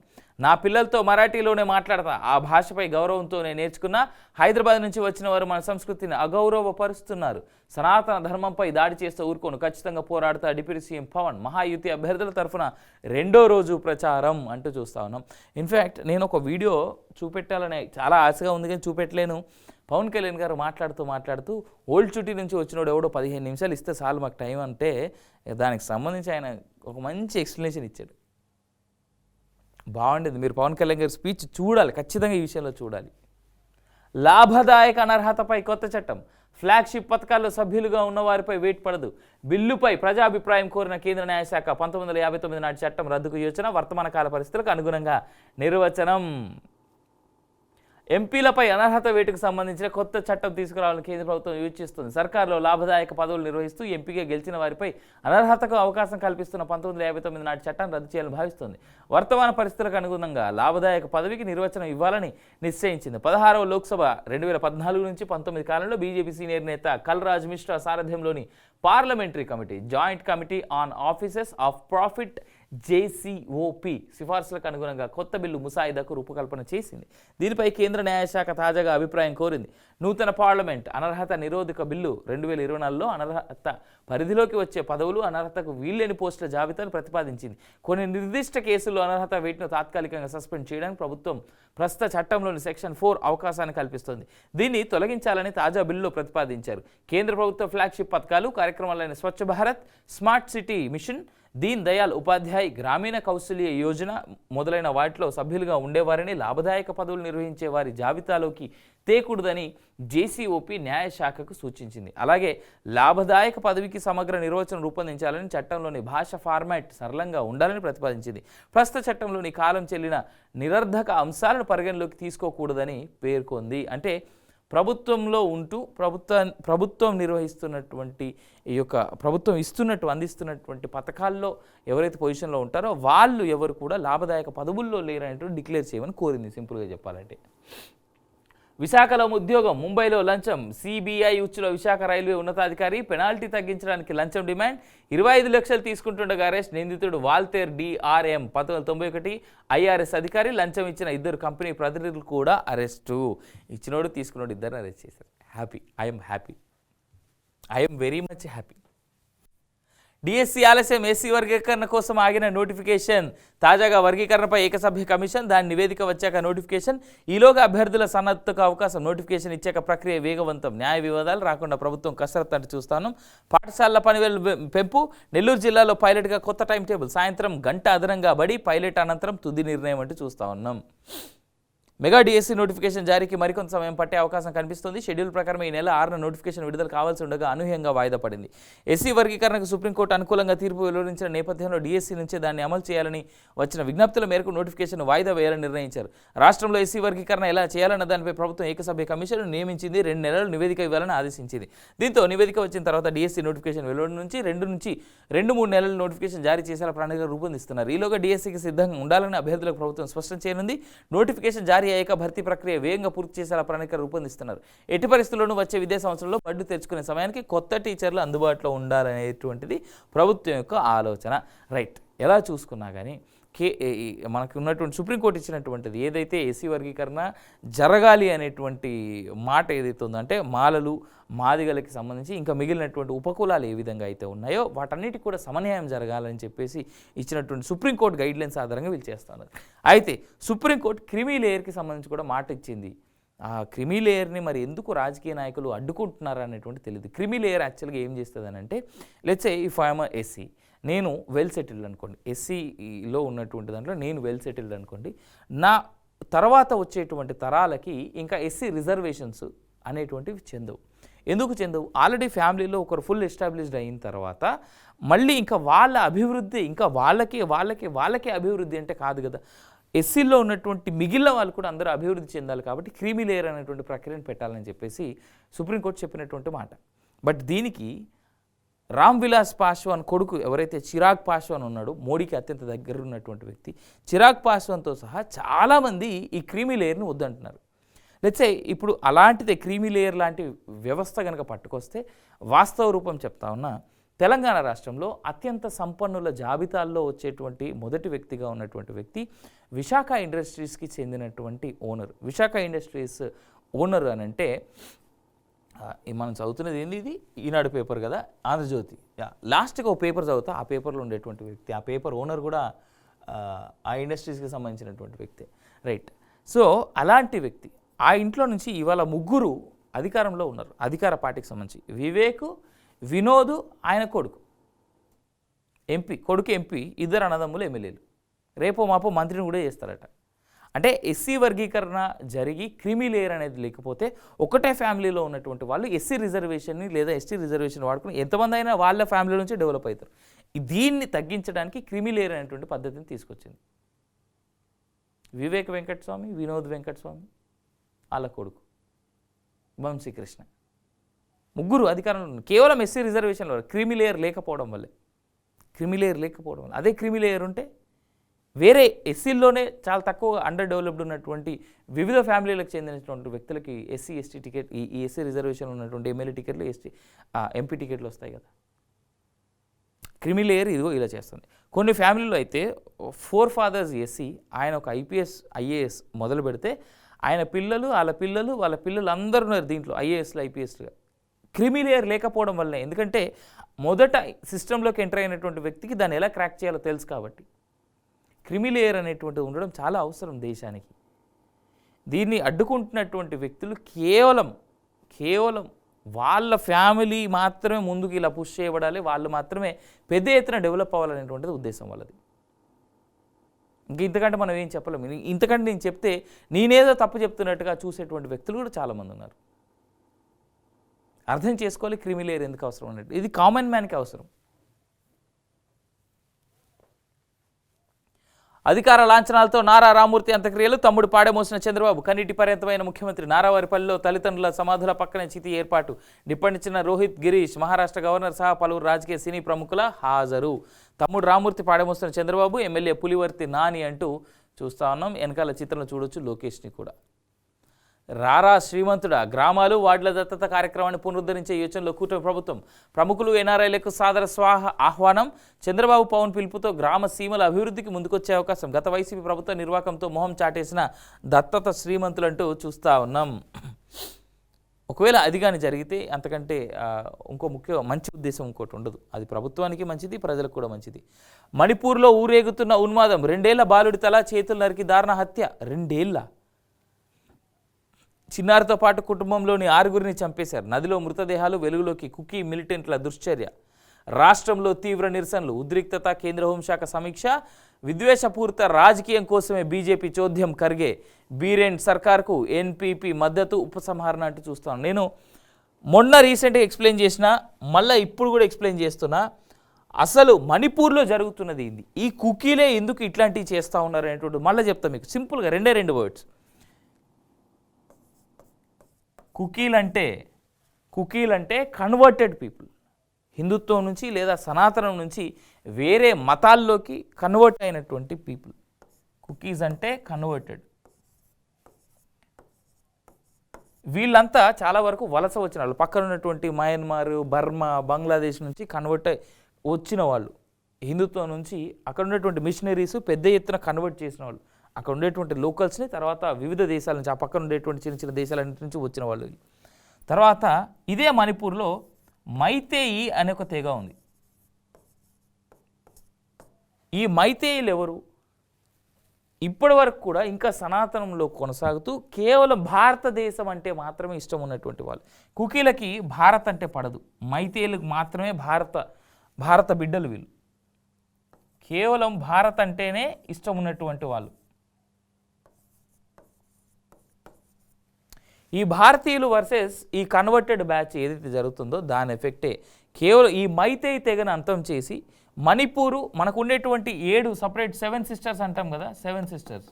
నా పిల్లలతో మరాఠీలోనే మాట్లాడతా, ఆ భాషపై గౌరవంతోనే నేర్చుకున్నా. హైదరాబాద్ నుంచి వచ్చిన వారు మన సంస్కృతిని అగౌరవపరుస్తున్నారు. సనాతన ధర్మంపై దాడి చేస్తూ ఊరుకోను, ఖచ్చితంగా పోరాడుతా డిప్యూటీ సీఎం పవన్. మహాయుతి అభ్యర్థుల తరఫున 2వ రోజు ప్రచారం అంటూ చూస్తా ఉన్నాం. ఇన్ఫ్యాక్ట్ నేను ఒక వీడియో చూపెట్టాలనే చాలా ఆశగా ఉంది కానీ చూపెట్టలేను. పవన్ కళ్యాణ్ గారు మాట్లాడుతూ ఓల్డ్ చుట్టి నుంచి వచ్చినోడు ఎవడో 15 నిమిషాలు ఇస్తే చాలు మాకు టైం అంటే దానికి సంబంధించి ఆయన ఒక మంచి ఎక్స్ప్లెనేషన్ ఇచ్చాడు. బాగుండేది. మీరు పవన్ కళ్యాణ్ గారి స్పీచ్ చూడాలి, ఖచ్చితంగా ఈ విషయంలో చూడాలి. లాభదాయక అనర్హతపై కొత్త చట్టం. ఫ్లాగ్షిప్ పథకాల్లో సభ్యులుగా ఉన్నవారిపై వేట్ పడదు. బిల్లుపై ప్రజాభిప్రాయం కోరిన కేంద్ర న్యాయశాఖ 1959 నాటి చట్టం రద్దుకు యోచన, వర్తమాన కాల పరిస్థితులకు అనుగుణంగా నిర్వచనం. ఎంపీలపై అనర్హత వేటుకు సంబంధించిన కొత్త చట్టం తీసుకురావాలని కేంద్ర ప్రభుత్వం యోచిస్తుంది. సర్కారులో లాభదాయక పదవులు నిర్వహిస్తూ ఎంపీగా గెలిచిన వారిపై అనర్హతకు అవకాశం కల్పిస్తున్న 1959 నాటి చట్టాన్ని రద్దు చేయాలని భావిస్తోంది. వర్తమాన పరిస్థితులకు అనుగుణంగా లాభదాయక పదవికి నిర్వచనం ఇవ్వాలని నిశ్చయించింది. 16వ లోక్సభ 2014 నుంచి 19 కాలంలో బీజేపీ సీనియర్ నేత కల్రాజ్ మిశ్రా సారథ్యంలోని parliamentary committee, joint committee on offices of profit JCOP సిఫార్సులకు అనుగుణంగా కొత్త బిల్లు ముసాయిదాకు రూపకల్పన చేసింది. దీనిపై కేంద్ర న్యాయశాఖ తాజాగా అభిప్రాయం కోరింది. నూతన పార్లమెంట్ అనర్హత నిరోధక బిల్లు 2024లో అనర్హత పరిధిలోకి వచ్చే పదవులు, అనర్హతకు వీల్లేని పోస్టుల జాబితాను ప్రతిపాదించింది. కొన్ని నిర్దిష్ట కేసుల్లో అనర్హత వేటును తాత్కాలికంగా సస్పెండ్ చేయడానికి ప్రభుత్వం ప్రస్తుత చట్టంలోని సెక్షన్ 4 అవకాశాన్ని కల్పిస్తోంది. దీన్ని తొలగించాలని తాజా బిల్లులో ప్రతిపాదించారు. కేంద్ర ప్రభుత్వ ఫ్లాగ్షిప్ పథకాలు, కార్యక్రమాలైన Swachh Bharat, smart city mission, Deen Dayal Upadhyaya Grameen Kaushalya Yojana మొదలైన వాటిలో సభ్యులుగా ఉండేవారిని లాభదాయక పదవులు నిర్వహించే వారి జాబితాలోకి తేకూడదని జేసీఓపీ న్యాయశాఖకు సూచించింది. అలాగే లాభదాయక పదవికి సమగ్ర నిర్వచనం రూపొందించాలని, చట్టంలోని భాష ఫార్మాట్ సరళంగా ఉండాలని ప్రతిపాదించింది. ప్రస్తుత చట్టంలోని కాలం చెల్లిన నిరర్ధక అంశాలను పరిగణలోకి తీసుకోకూడదని పేర్కొంది. అంటే ప్రభుత్వంలో ఉంటూ ప్రభుత్వం నిర్వహిస్తున్నటువంటి ఈ యొక్క ప్రభుత్వం అందిస్తున్నటువంటి పథకాల్లో ఎవరైతే పొజిషన్లో ఉంటారో వాళ్ళు ఎవరు కూడా లాభదాయక పదవుల్లో లేరనేటువంటి డిక్లేర్ చేయమని కోరింది. సింపుల్గా చెప్పాలంటే విశాఖలో ఉద్యోగం, ముంబైలో లంచం. సిబిఐ ఉచ్చులో విశాఖ రైల్వే ఉన్నతాధికారి. పెనాల్టీ తగ్గించడానికి లంచం డిమాండ్. 25 లక్షలు తీసుకుంటుండగా అరెస్ట్. నిందితుడు వాల్తేర్ డిఆర్ఎం 1991 ఐఆర్ఎస్ అధికారి. లంచం ఇచ్చిన 2 కంపెనీ ప్రతినిధులు కూడా అరెస్టు. ఇచ్చినోడు తీసుకున్నోడు ఇద్దరిని అరెస్ట్ చేశారు. Happy, I'm happy, I'm very much happy. DSC ఆలస్యం. ఎస్సీ వర్గీకరణ కోసం ఆగిన నోటిఫికేషన్. తాజాగా వర్గీకరణపై ఏకసభ్య కమిషన్, దాని నివేదిక వచ్చాక నోటిఫికేషన్. ఈలోగా అభ్యర్థుల సన్నద్ధతకు అవకాశం. నోటిఫికేషన్ ఇచ్చాక ప్రక్రియ వేగవంతం. న్యాయ వివాదాలు రాకుండా ప్రభుత్వం కసరత్తు అంటే చూస్తాను. పాఠశాలల పనివేలు పెంపు. నెల్లూరు జిల్లాలో పైలట్గా కొత్త టైం టేబుల్. సాయంత్రం గంట అదనంగా బడి. పైలట్ అనంతరం తుది నిర్ణయం అంటూ చూస్తూ ఉన్నాం. మెగా డిఎస్సి నోటిఫికేషన్ జారీకి మరికొంత సమయం పట్టే అవకాశం కనిపిస్తుంది. షెడ్యూల్ ప్రకారం ఈ నెల 6న నోటిఫికేషన్ విడుదల కావాల్సి ఉండగా అనూహ్యంగా వాయిదా పడింది. ఎస్సీ వర్గీకరణకు సుప్రీంకోర్టు అనుకూలంగా తీర్పు వెలువరించిన నేపథ్యంలో డిఎస్సి నుంచే దాన్ని అమలు చేయాలని వచ్చిన విజ్ఞప్తుల మేరకు నోటిఫికేషన్ వాయిదా వేయాలని నిర్ణయించారు. రాష్ట్రంలో ఎస్సీ వర్గీకరణ ఎలా చేయాలన్న దానిపై ప్రభుత్వం ఏకసభ్య కమిషన్ నియమించింది. 2 నెలలు నివేదిక ఇవ్వాలని ఆదేశించింది. దీంతో నివేదిక వచ్చిన తర్వాత డిఎస్సి నోటిఫికేషన్ వెలువడి నుంచి 2-3 నెలల నోటిఫికేషన్ జారీ చేసేలా ప్రణాళిక రూపొందిస్తున్నారు. ఈలోగా డిఎస్సికి సిద్ధంగా ఉండాలని అభ్యర్థులకు ప్రభుత్వం స్పష్టం చేయనుంది. నోటిఫికేషన్ జారీ అయ్యాక భర్తీ ప్రక్రియ వేగంగా పూర్తి చేసేలా ప్రణాళిక రూపొందిస్తున్నారు. ఎట్టి పరిస్థితుల్లోనూ వచ్చే విద్యా సంవత్సరంలో బడ్డు తెచ్చుకునే సమయానికి కొత్త టీచర్లు అందుబాటులో ఉండాలనేటువంటిది ప్రభుత్వం యొక్క ఆలోచన. రైట్, ఎలా చూసుకున్నా కానీ మనకు ఉన్నటువంటి సుప్రీంకోర్టు ఇచ్చినటువంటిది ఏదైతే ఎస్సీ వర్గీకరణ జరగాలి అనేటువంటి మాట ఏదైతే ఉందో, అంటే మాలలు మాదిగలకి సంబంధించి ఇంకా మిగిలినటువంటి ఉపకులాలు ఏ విధంగా అయితే ఉన్నాయో వాటన్నిటికి కూడా సమన్యాయం జరగాలని చెప్పేసి ఇచ్చినటువంటి సుప్రీంకోర్టు గైడ్లైన్స్ ఆధారంగా వీళ్ళు చేస్తున్నారు. అయితే సుప్రీంకోర్టు క్రిమీ లేయర్కి సంబంధించి కూడా మాట ఇచ్చింది. ఆ క్రిమీ లేయర్ని మరి ఎందుకు రాజకీయ నాయకులు అడ్డుకుంటున్నారు అనేటువంటి తెలియదు. క్రిమీ లేయర్ యాక్చువల్గా ఏం చేస్తుంది అని అంటే, let's say if I'm SC, నేను వెల్ సెటిల్డ్ అనుకోండి, ఎస్సీలో ఉన్నటువంటి దాంట్లో నేను వెల్ సెటిల్డ్ అనుకోండి, నా తర్వాత వచ్చేటువంటి తరాలకి ఇంకా ఎస్సీ రిజర్వేషన్స్ అనేటువంటివి చెందవు. ఎందుకు చెందవు? ఆల్రెడీ ఫ్యామిలీలో ఒకరు ఫుల్ ఎస్టాబ్లిష్డ్ అయిన తర్వాత మళ్ళీ ఇంకా వాళ్ళ అభివృద్ధి ఇంకా వాళ్ళకే అభివృద్ధి అంటే కాదు కదా. ఎస్సీలో ఉన్నటువంటి మిగిలిన వాళ్ళు కూడా అందరూ అభివృద్ధి చెందాలి కాబట్టి క్రీమీ లేయర్ అనేటువంటి ప్రక్రియను పెట్టాలని చెప్పేసి సుప్రీంకోర్టు చెప్పినటువంటి మాట. బట్ దీనికి రామ్ విలాస్ పాశ్వాన్ కొడుకు ఎవరైతే చిరాగ్ పాశ్వాన్ ఉన్నాడో, మోడీకి అత్యంత దగ్గర ఉన్నటువంటి వ్యక్తి, చిరాగ్ పాశ్వాన్తో సహా చాలామంది ఈ క్రీమీ లేయర్ని వద్దంటున్నారు. లెట్స్ సే ఇప్పుడు అలాంటిదే క్రీమీ లేయర్ లాంటి వ్యవస్థ కనుక పట్టుకొస్తే, వాస్తవ రూపం చెప్తా ఉన్నా, తెలంగాణ రాష్ట్రంలో అత్యంత సంపన్నుల జాబితాల్లో వచ్చేటువంటి మొదటి వ్యక్తిగా ఉన్నటువంటి వ్యక్తి విశాఖ ఇండస్ట్రీస్కి చెందినటువంటి ఓనర్. విశాఖ ఇండస్ట్రీస్ ఓనర్ అని అంటే మనం చదువుతున్నది ఏంది, ఇది ఈనాడు పేపర్ కదా, ఆంధ్రజ్యోతి. లాస్ట్గా ఒక పేపర్ చదువుతా, ఆ పేపర్లో ఉండేటువంటి వ్యక్తి, ఆ పేపర్ ఓనర్ కూడా ఆ ఇండస్ట్రీస్కి సంబంధించినటువంటి వ్యక్తి. రైట్. సో అలాంటి వ్యక్తి ఆ ఇంట్లో నుంచి ఇవాళ 3 అధికారంలో ఉన్నారు, అధికార పార్టీకి సంబంధించి. వివేక్, వినోద్, ఆయన కొడుకు ఎంపీ, 2 అన్నదమ్ములు ఎమ్మెల్యేలు. రేపో మాపో మంత్రిని కూడా చేస్తారట. అంటే ఎస్సీ వర్గీకరణ జరిగి క్రిమీ లేయర్ అనేది లేకపోతే ఒకటే ఫ్యామిలీలో ఉన్నటువంటి వాళ్ళు ఎస్సీ రిజర్వేషన్ని లేదా ఎస్టీ రిజర్వేషన్ వాడుకుని ఎంతమంది అయినా వాళ్ళ ఫ్యామిలీ నుంచి డెవలప్ అవుతారు. దీన్ని తగ్గించడానికి క్రిమీ లేయర్ అనేటువంటి పద్ధతిని తీసుకొచ్చింది వివేక్ వెంకటస్వామి, వినోద్ వెంకటస్వామి, వాళ్ళ కొడుకు వంశీకృష్ణ. 3 అధికారంలో కేవలం ఎస్సీ రిజర్వేషన్లో క్రిమీ లేయర్ లేకపోవడం వల్లే. అదే క్రిమీ లేయర్ ఉంటే వేరే ఎస్సీల్లోనే చాలా తక్కువ అండర్ డెవలప్డ్ ఉన్నటువంటి వివిధ ఫ్యామిలీలకు చెందినటువంటి వ్యక్తులకి ఎస్సీ ఎస్టీ టికెట్, ఈ ఎస్సీ రిజర్వేషన్ ఉన్నటువంటి ఎమ్మెల్యే టికెట్లు, ఎంపీ టికెట్లు వస్తాయి కదా. క్రిమీ లేయర్ ఇదిగో ఇలా చేస్తుంది. కొన్ని ఫ్యామిలీలో అయితే 4 ఫాదర్స్ ఎస్సీ, ఆయన ఒక ఐపీఎస్ ఐఏఎస్ మొదలు పెడితే ఆయన పిల్లలు, వాళ్ళ పిల్లలు అందరూ ఉన్నారు దీంట్లో ఐఏఎస్లు ఐపీఎస్లుగా. క్రిమీ లేయర్ లేకపోవడం వల్లనే. ఎందుకంటే మొదట సిస్టంలోకి ఎంటర్ అయినటువంటి వ్యక్తికి దాన్ని ఎలా క్రాక్ చేయాలో తెలుసు కాబట్టి. క్రిమీ లేయర్ అనేటువంటిది ఉండడం చాలా అవసరం దేశానికి. దీన్ని అడ్డుకుంటున్నటువంటి వ్యక్తులు కేవలం వాళ్ళ ఫ్యామిలీ మాత్రమే ముందుకు ఇలా పుష్ చేయబడాలి, వాళ్ళు మాత్రమే పెద్ద ఎత్తున డెవలప్ అవ్వాలనేటువంటిది ఉద్దేశం వాళ్ళది. ఇంతకంటే మనం ఏం చెప్పలేము. ఇంతకంటే నేను చెప్తే నేనేదో తప్పు చెప్తున్నట్టుగా చూసేటువంటి వ్యక్తులు కూడా చాలామంది ఉన్నారు. అర్థం చేసుకోవాలి క్రిమీ లేయర్ ఎందుకు అవసరం అన్నట్టు. ఇది కామన్ మ్యాన్కి అవసరం. అధికార లాంఛనాలతో నారా రామూర్తి అంత్యక్రియలు. తమ్ముడు పాడెమోసిన చంద్రబాబు. కన్నీటి పర్యంతమైన ముఖ్యమంత్రి. నారావారిపల్లిలో తల్లిదండ్రుల సమాధుల పక్కనే చితి ఏర్పాటు. నిప్పండించిన రోహిత్ గిరీష్. మహారాష్ట్ర గవర్నర్ సహా పలువురు రాజకీయ సినీ ప్రముఖుల హాజరు. తమ్ముడు రామూర్తి, పాడెమోసిన చంద్రబాబు, ఎమ్మెల్యే పులివర్తి నాని అంటూ చూస్తా ఉన్నాం. వెనకాల చిత్రంలో చూడొచ్చు లోకేష్ని కూడా. రారా శ్రీమంతుడా, గ్రామాలు వార్డుల దత్తత కార్యక్రమాన్ని పునరుద్ధరించే యోచనలో కూటమి ప్రభుత్వం. ప్రముఖులు ఎన్ఆర్ఐలకు సాదర ఆహ్వానం. చంద్రబాబు పవన్ పిలుపుతో గ్రామ సీమల అభివృద్ధికి ముందుకొచ్చే అవకాశం. గత వైసీపీ ప్రభుత్వ నిర్వాకంతో మొహం చాటేసిన దత్తత శ్రీమంతులంటూ చూస్తూ ఉన్నాం. ఒకవేళ అది కానీ జరిగితే అంతకంటే ఇంకో మంచి ఉద్దేశం ఇంకోటి ఉండదు. అది ప్రభుత్వానికి మంచిది, ప్రజలకు కూడా మంచిది. మణిపూర్లో ఊరేగుతున్న ఉన్మాదం. 2 ఏళ్ల బాలుడి తల చేతులు నరికి దారుణ హత్య. 2 ఏళ్ల చిన్నారితో పాటు కుటుంబంలోని 6గురిని చంపేశారు. నదిలో మృతదేహాలు వెలుగులోకి. కుకీ మిలిటెంట్ల దుశ్చర్య. రాష్ట్రంలో తీవ్ర నిరసనలు, ఉద్రిక్తత. కేంద్ర హోంశాఖ సమీక్ష. విద్వేషపూరిత రాజకీయం కోసమే బీజేపీ చోద్యం. ఖర్గే బీరేన్ సర్కార్కు ఎన్పీపీ మద్దతు. ఉపసంహరణ అంటూ చూస్తాను. నేను మొన్న రీసెంట్గా ఎక్స్ప్లెయిన్ చేసిన, మళ్ళీ ఇప్పుడు కూడా ఎక్స్ప్లెయిన్ చేస్తున్నా. అసలు మణిపూర్లో జరుగుతున్నది ఏంది, ఈ కుకీలే ఎందుకు ఇట్లాంటివి చేస్తూ ఉన్నారు అనేటువంటి మళ్ళీ చెప్తా మీకు సింపుల్గా. 2 వర్డ్స్. కుకీలు అంటే కన్వర్టెడ్ పీపుల్. హిందుత్వం నుంచి లేదా సనాతనం నుంచి వేరే మతాల్లోకి కన్వర్ట్ అయినటువంటి పీపుల్. కుకీస్ అంటే కన్వర్టెడ్. వీళ్ళంతా చాలా వరకు వలస వచ్చిన వాళ్ళు. పక్కన ఉన్నటువంటి మయన్మార్, బర్మా, బంగ్లాదేశ్ నుంచి కన్వర్ట్ వచ్చిన వాళ్ళు. హిందుత్వం నుంచి అక్కడ ఉన్నటువంటి మిషనరీస్ పెద్ద ఎత్తున కన్వర్ట్ చేసిన వాళ్ళు. అక్కడ ఉండేటువంటి లోకల్స్ని తర్వాత వివిధ దేశాల నుంచి, ఆ పక్కన ఉండేటువంటి చిన్న చిన్న దేశాలన్నింటి నుంచి వచ్చిన వాళ్ళు. తర్వాత ఇదే మణిపూర్లో మైతేయి అనే ఒక తెగ ఉంది. ఈ మైతేయులు ఎవరు? ఇప్పటి వరకు కూడా ఇంకా సనాతనంలో కొనసాగుతూ కేవలం భారతదేశం అంటే మాత్రమే ఇష్టం ఉన్నటువంటి వాళ్ళు. కుకీలకి భారత్ అంటే పడదు. మైతేయులకు మాత్రమే భారత బిడ్డలు వీళ్ళు. కేవలం భారత్ అంటేనే ఇష్టం ఉన్నటువంటి వాళ్ళు. ఈ భారతీయులు వర్సెస్ ఈ కన్వర్టెడ్ బ్యాచ్ ఏదైతే జరుగుతుందో దాని ఎఫెక్టే. కేవలం ఈ మైతేయి తెగను అంతం చేసి మణిపూరు మనకు ఉండేటువంటి 7 సపరేట్ 7 సిస్టర్స్ అంటాం కదా, 7 సిస్టర్స్,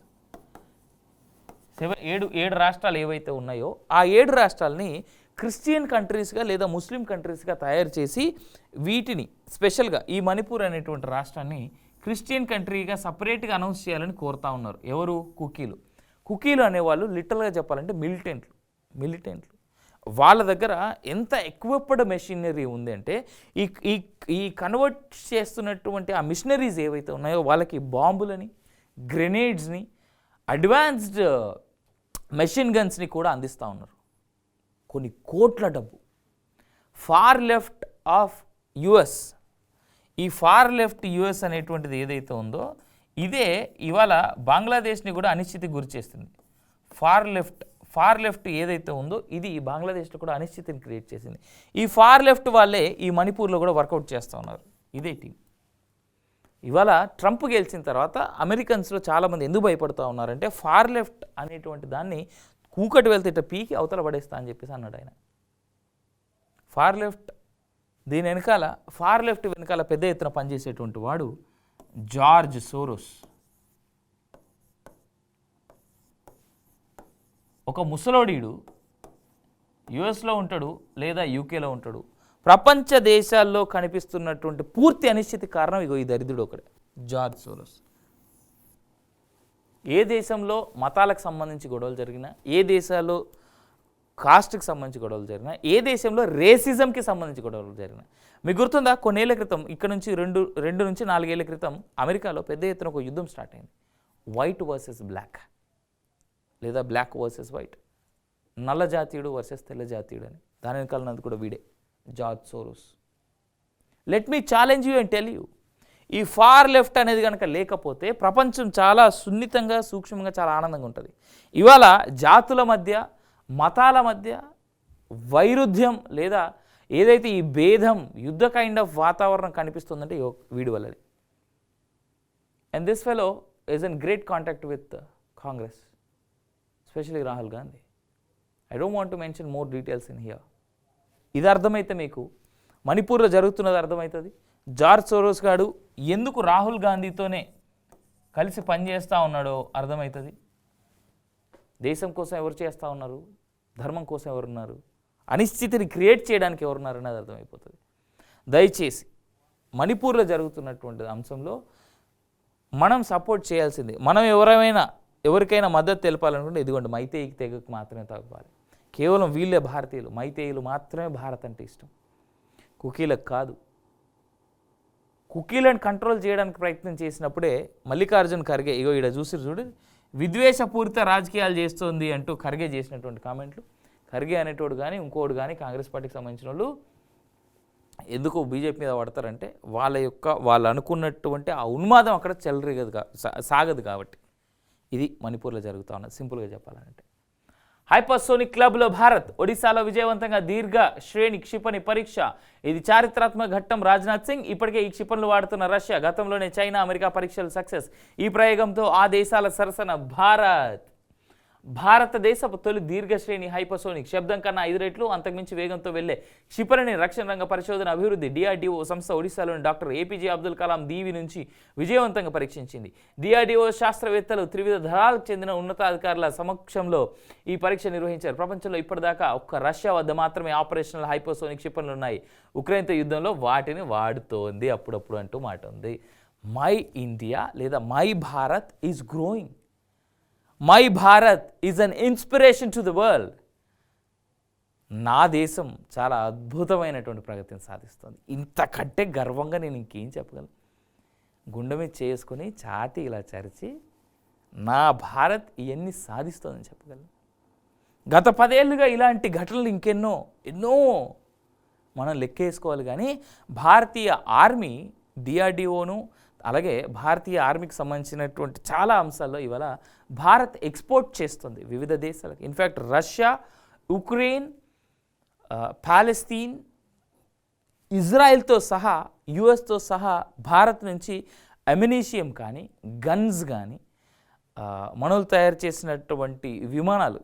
7 రాష్ట్రాలు ఏవైతే ఉన్నాయో ఆ 7 రాష్ట్రాలని క్రిస్టియన్ కంట్రీస్గా లేదా ముస్లిం కంట్రీస్గా తయారు చేసి వీటిని స్పెషల్గా ఈ మణిపూర్ అనేటువంటి రాష్ట్రాన్ని క్రిస్టియన్ కంట్రీగా సపరేట్గా అనౌన్స్ చేయాలని కోరుతా ఉన్నారు. ఎవరు? కుకీలు అనేవాళ్ళు లిటరల్గా చెప్పాలంటే మిలిటెంట్లు. వాళ్ళ దగ్గర ఎంత ఎక్విప్డ్ మెషినరీ ఉంది అంటే ఈ కన్వర్ట్ చేస్తున్నటువంటి ఆ మిషనరీస్ ఏవైతే ఉన్నాయో వాళ్ళకి బాంబులని, గ్రెనేడ్స్ని, అడ్వాన్స్డ్ మెషిన్ గన్స్ని కూడా అందిస్తూ ఉన్నారు. కొన్ని కోట్ల డబ్బు. ఫార్ లెఫ్ట్ ఆఫ్ యుఎస్, ఈ ఫార్ లెఫ్ట్ యుఎస్ అనేటువంటిది ఏదైతే ఉందో ఇదే ఇవాళ బంగ్లాదేశ్ని కూడా అనిశ్చితికి గురి చేస్తుంది. ఫార్ లెఫ్ట్ ఏదైతే ఉందో ఇది బంగ్లాదేశ్లో కూడా అనిశ్చితిని క్రియేట్ చేసింది. ఈ ఫార్ లెఫ్ట్ వాళ్ళే ఈ మణిపూర్లో కూడా వర్కౌట్ చేస్తూ ఉన్నారు. ఇదే టీం. ఇవాళ ట్రంప్ గెలిచిన తర్వాత అమెరికన్స్లో చాలామంది ఎందుకు భయపడుతూ ఉన్నారంటే ఫార్ లెఫ్ట్ అనేటువంటి దాన్ని కూకటి వెళ్తే ఇట్లా పీకి అవతల పడేస్తా అని చెప్పేసి అన్నాడు ఆయన. ఫార్ లెఫ్ట్ వెనకాల పెద్ద ఎత్తున పనిచేసేటువంటి వాడు జార్జ్ సోరోస్. ఒక ముసలోడీడు యుఎస్లో ఉంటాడు లేదా యూకేలో ఉంటాడు. ప్రపంచ దేశాల్లో కనిపిస్తున్నటువంటి పూర్తి అనిశ్చితి కారణం ఈ దరిద్రుడు ఒకడే, జార్జ్ సోరోస్. ఏ దేశంలో మతాలకు సంబంధించి గొడవలు జరిగినా, ఏ దేశాల్లో కాస్ట్కి సంబంధించి గొడవలు జరిగినా, ఏ దేశంలో రేసిజంకి సంబంధించి గొడవలు జరిగినా, మీకు గుర్తుందా? కొన్నేళ్ల క్రితం ఇక్కడ నుంచి 2 నుంచి 4 ఏళ్ల క్రితం అమెరికాలో పెద్ద ఎత్తున ఒక యుద్ధం స్టార్ట్ అయింది. వైట్ వర్సెస్ బ్లాక్ లేదా బ్లాక్ వర్సెస్ వైట్, నల్ల జాతీయుడు వర్సెస్ తెల్ల జాతీయుడు అని. దాని వెనకాలన్నది కూడా వీడే, George Soros. Let me challenge you and tell you, ఈ ఫార్ లెఫ్ట్ అనేది కనుక లేకపోతే ప్రపంచం చాలా సున్నితంగా, సూక్ష్మంగా, చాలా ఆనందంగా ఉంటుంది. ఇవాళ జాతుల మధ్య, మతాల మధ్య వైరుధ్యం లేదా ఏదైతే ఈ భేదం, యుద్ధ కైండ్ ఆఫ్ వాతావరణం కనిపిస్తుందంటే వీడి వల్లనే. And this fellow is in great contact with Congress, especially Rahul Gandhi. I don't want to mention more details in here. ఇది అర్థమైతే మీకు మణిపూర్లో జరుగుతున్నది అర్థమవుతుంది. జార్జ్ సోరోస్ గాడు ఎందుకు రాహుల్ గాంధీతోనే కలిసి పనిచేస్తూ ఉన్నాడో అర్థమవుతుంది. దేశం కోసం ఎవరు చేస్తూ ఉన్నారు, ధర్మం కోసం ఎవరున్నారు, అనిశ్చితిని క్రియేట్ చేయడానికి ఎవరున్నారు అనేది అర్థమైపోతుంది. దయచేసి మణిపూర్లో జరుగుతున్నటువంటి అంశంలో మనం సపోర్ట్ చేయాల్సిందే. మనం ఎవరైనా ఎవరికైనా మద్దతు తెలపాలనుకుంటే ఇదిగోండి మైతేయి తెగకు మాత్రమే తగ్గాలి. కేవలం వీళ్ళే భారతీయులు, మైతేయులు మాత్రమే భారత్ అంటే ఇష్టం, కుకీలకు కాదు. కుకీలను కంట్రోల్ చేయడానికి ప్రయత్నం చేసినప్పుడే మల్లికార్జున్ ఖర్గే ఇగో ఇక్కడ చూడు విద్వేషపూరిత రాజకీయాలు చేస్తుంది అంటూ ఖర్గే చేసినటువంటి కామెంట్లు. ఖర్గే అనేటోడు కానీ ఇంకోడు కానీ కాంగ్రెస్ పార్టీకి సంబంధించిన వాళ్ళు ఎందుకు బీజేపీ మీద పడతారంటే వాళ్ళు అనుకున్నటువంటి ఆ ఉన్మాదం అక్కడ చెలరేగదు సాగదు కాబట్టి. ఇది మణిపూర్లో జరుగుతూ ఉన్నది సింపుల్గా చెప్పాలంటే. హైపర్సోనిక్ క్లబ్లో భారత్, ఒడిశాలో విజయవంతంగా దీర్ఘ శ్రేణి క్షిపణి పరీక్ష. ఇది చారిత్రాత్మక ఘట్టం. రాజ్నాథ్ సింగ్. ఇప్పటికే ఈ క్షిపణులు వాడుతున్న రష్యా, గతంలోనే చైనా, అమెరికా పరీక్షలు సక్సెస్. ఈ ప్రయోగంతో ఆ దేశాల సరసన భారతదేశపు తొలి దీర్ఘశ్రేణి హైపర్సోనిక్, శబ్దం కన్నా 5 రెట్లు అంతకుమించి వేగంతో వెళ్లే క్షిపణిని రక్షణ రంగ పరిశోధన అభివృద్ధి డిఆర్డీఓ సంస్థ ఒడిశాలోని డాక్టర్ ఏపీజే అబ్దుల్ కలాం దీవి నుంచి విజయవంతంగా పరీక్షించింది. డిఆర్డీఓ శాస్త్రవేత్తలు త్రివిధ దళాలకు చెందిన ఉన్నతాధికారుల సమక్షంలో ఈ పరీక్ష నిర్వహించారు. ప్రపంచంలో ఇప్పటిదాకా ఒక్క రష్యా వద్ద మాత్రమే ఆపరేషనల్ హైపర్సోనిక్ క్షిపణులు ఉన్నాయి. ఉక్రెయిన్తో యుద్ధంలో వాటిని వాడుతోంది అప్పుడప్పుడు అంటూ మాట ఉంది. మై ఇండియా లేదా my Bharat is growing. My Bharat is an inspiration to the world. నా దేశం చాలా అద్భుతమైనటువంటి ప్రగతిని సాధిస్తుంది. ఇంతకంటే గర్వంగా నేను ఇంకేం చెప్పగలను? గుండె మీద చేసుకొని ఛాతీ ఇలా చరిచి నా భారత్ ఇవన్నీ సాధిస్తుందని చెప్పగలను. గత 10 ఏళ్ళుగా ఇలాంటి ఘటనలు ఎన్నో మనం లెక్కేసుకోవాలి. కానీ భారతీయ ఆర్మీ, డిఆర్డీఓను అలాగే భారతీయ ఆర్మీకి సంబంధించినటువంటి చాలా అంశాల్లో ఇవాళ భారత్ ఎక్స్పోర్ట్ చేస్తుంది వివిధ దేశాలకు. ఇన్ఫ్యాక్ట్ రష్యా, ఉక్రెయిన్, పాలస్తీన్, ఇజ్రాయెల్తో సహా, యుఎస్తో సహా భారత్ నుంచి అమ్యునిషియం కానీ, గన్స్ కానీ, మనోళ్ళు తయారు చేసినటువంటి విమానాలు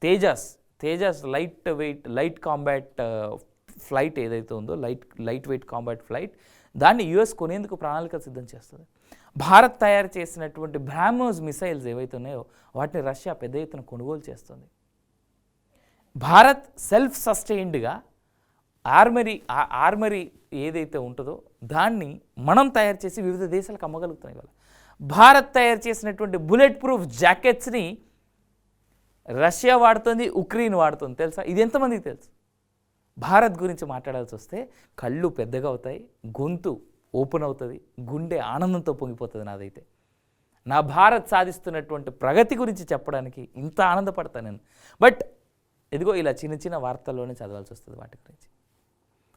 తేజాస్ లైట్ కాంబాట్ ఫ్లైట్ ఏదైతే ఉందో లైట్ వెయిట్ కాంబాట్ ఫ్లైట్, దాన్ని యుఎస్ కొనేందుకు ప్రణాళిక సిద్ధం చేస్తుంది. భారత్ తయారు చేసినటువంటి బ్రాహ్మోస్ మిసైల్స్ ఏవైతే ఉన్నాయో వాటిని రష్యా పెద్ద ఎత్తున కొనుగోలు చేస్తుంది. భారత్ సెల్ఫ్ సస్టైన్డ్గా ఆర్మరీ ఏదైతే ఉంటుందో దాన్ని మనం తయారు చేసి వివిధ దేశాలకు అమ్మగలుగుతున్నాం. ఇవాళ భారత్ తయారు చేసినటువంటి బుల్లెట్ ప్రూఫ్ జాకెట్స్ని రష్యా వాడుతుంది, ఉక్రెయిన్ వాడుతుంది. తెలుసా? ఇది ఎంతమందికి తెలుసు? భారత్ గురించి మాట్లాడాల్సి వస్తే కళ్ళు పెద్దగా అవుతాయి, గొంతు ఓపెన్ అవుతుంది, గుండె ఆనందంతో పొంగిపోతుంది. నాదైతే నా భారత్ సాధిస్తున్నటువంటి ప్రగతి గురించి చెప్పడానికి ఇంత ఆనందపడతాను నేను. బట్ ఇదిగో ఇలా చిన్న వార్తల్లోనే చదవాల్సి వస్తుంది వాటి గురించి.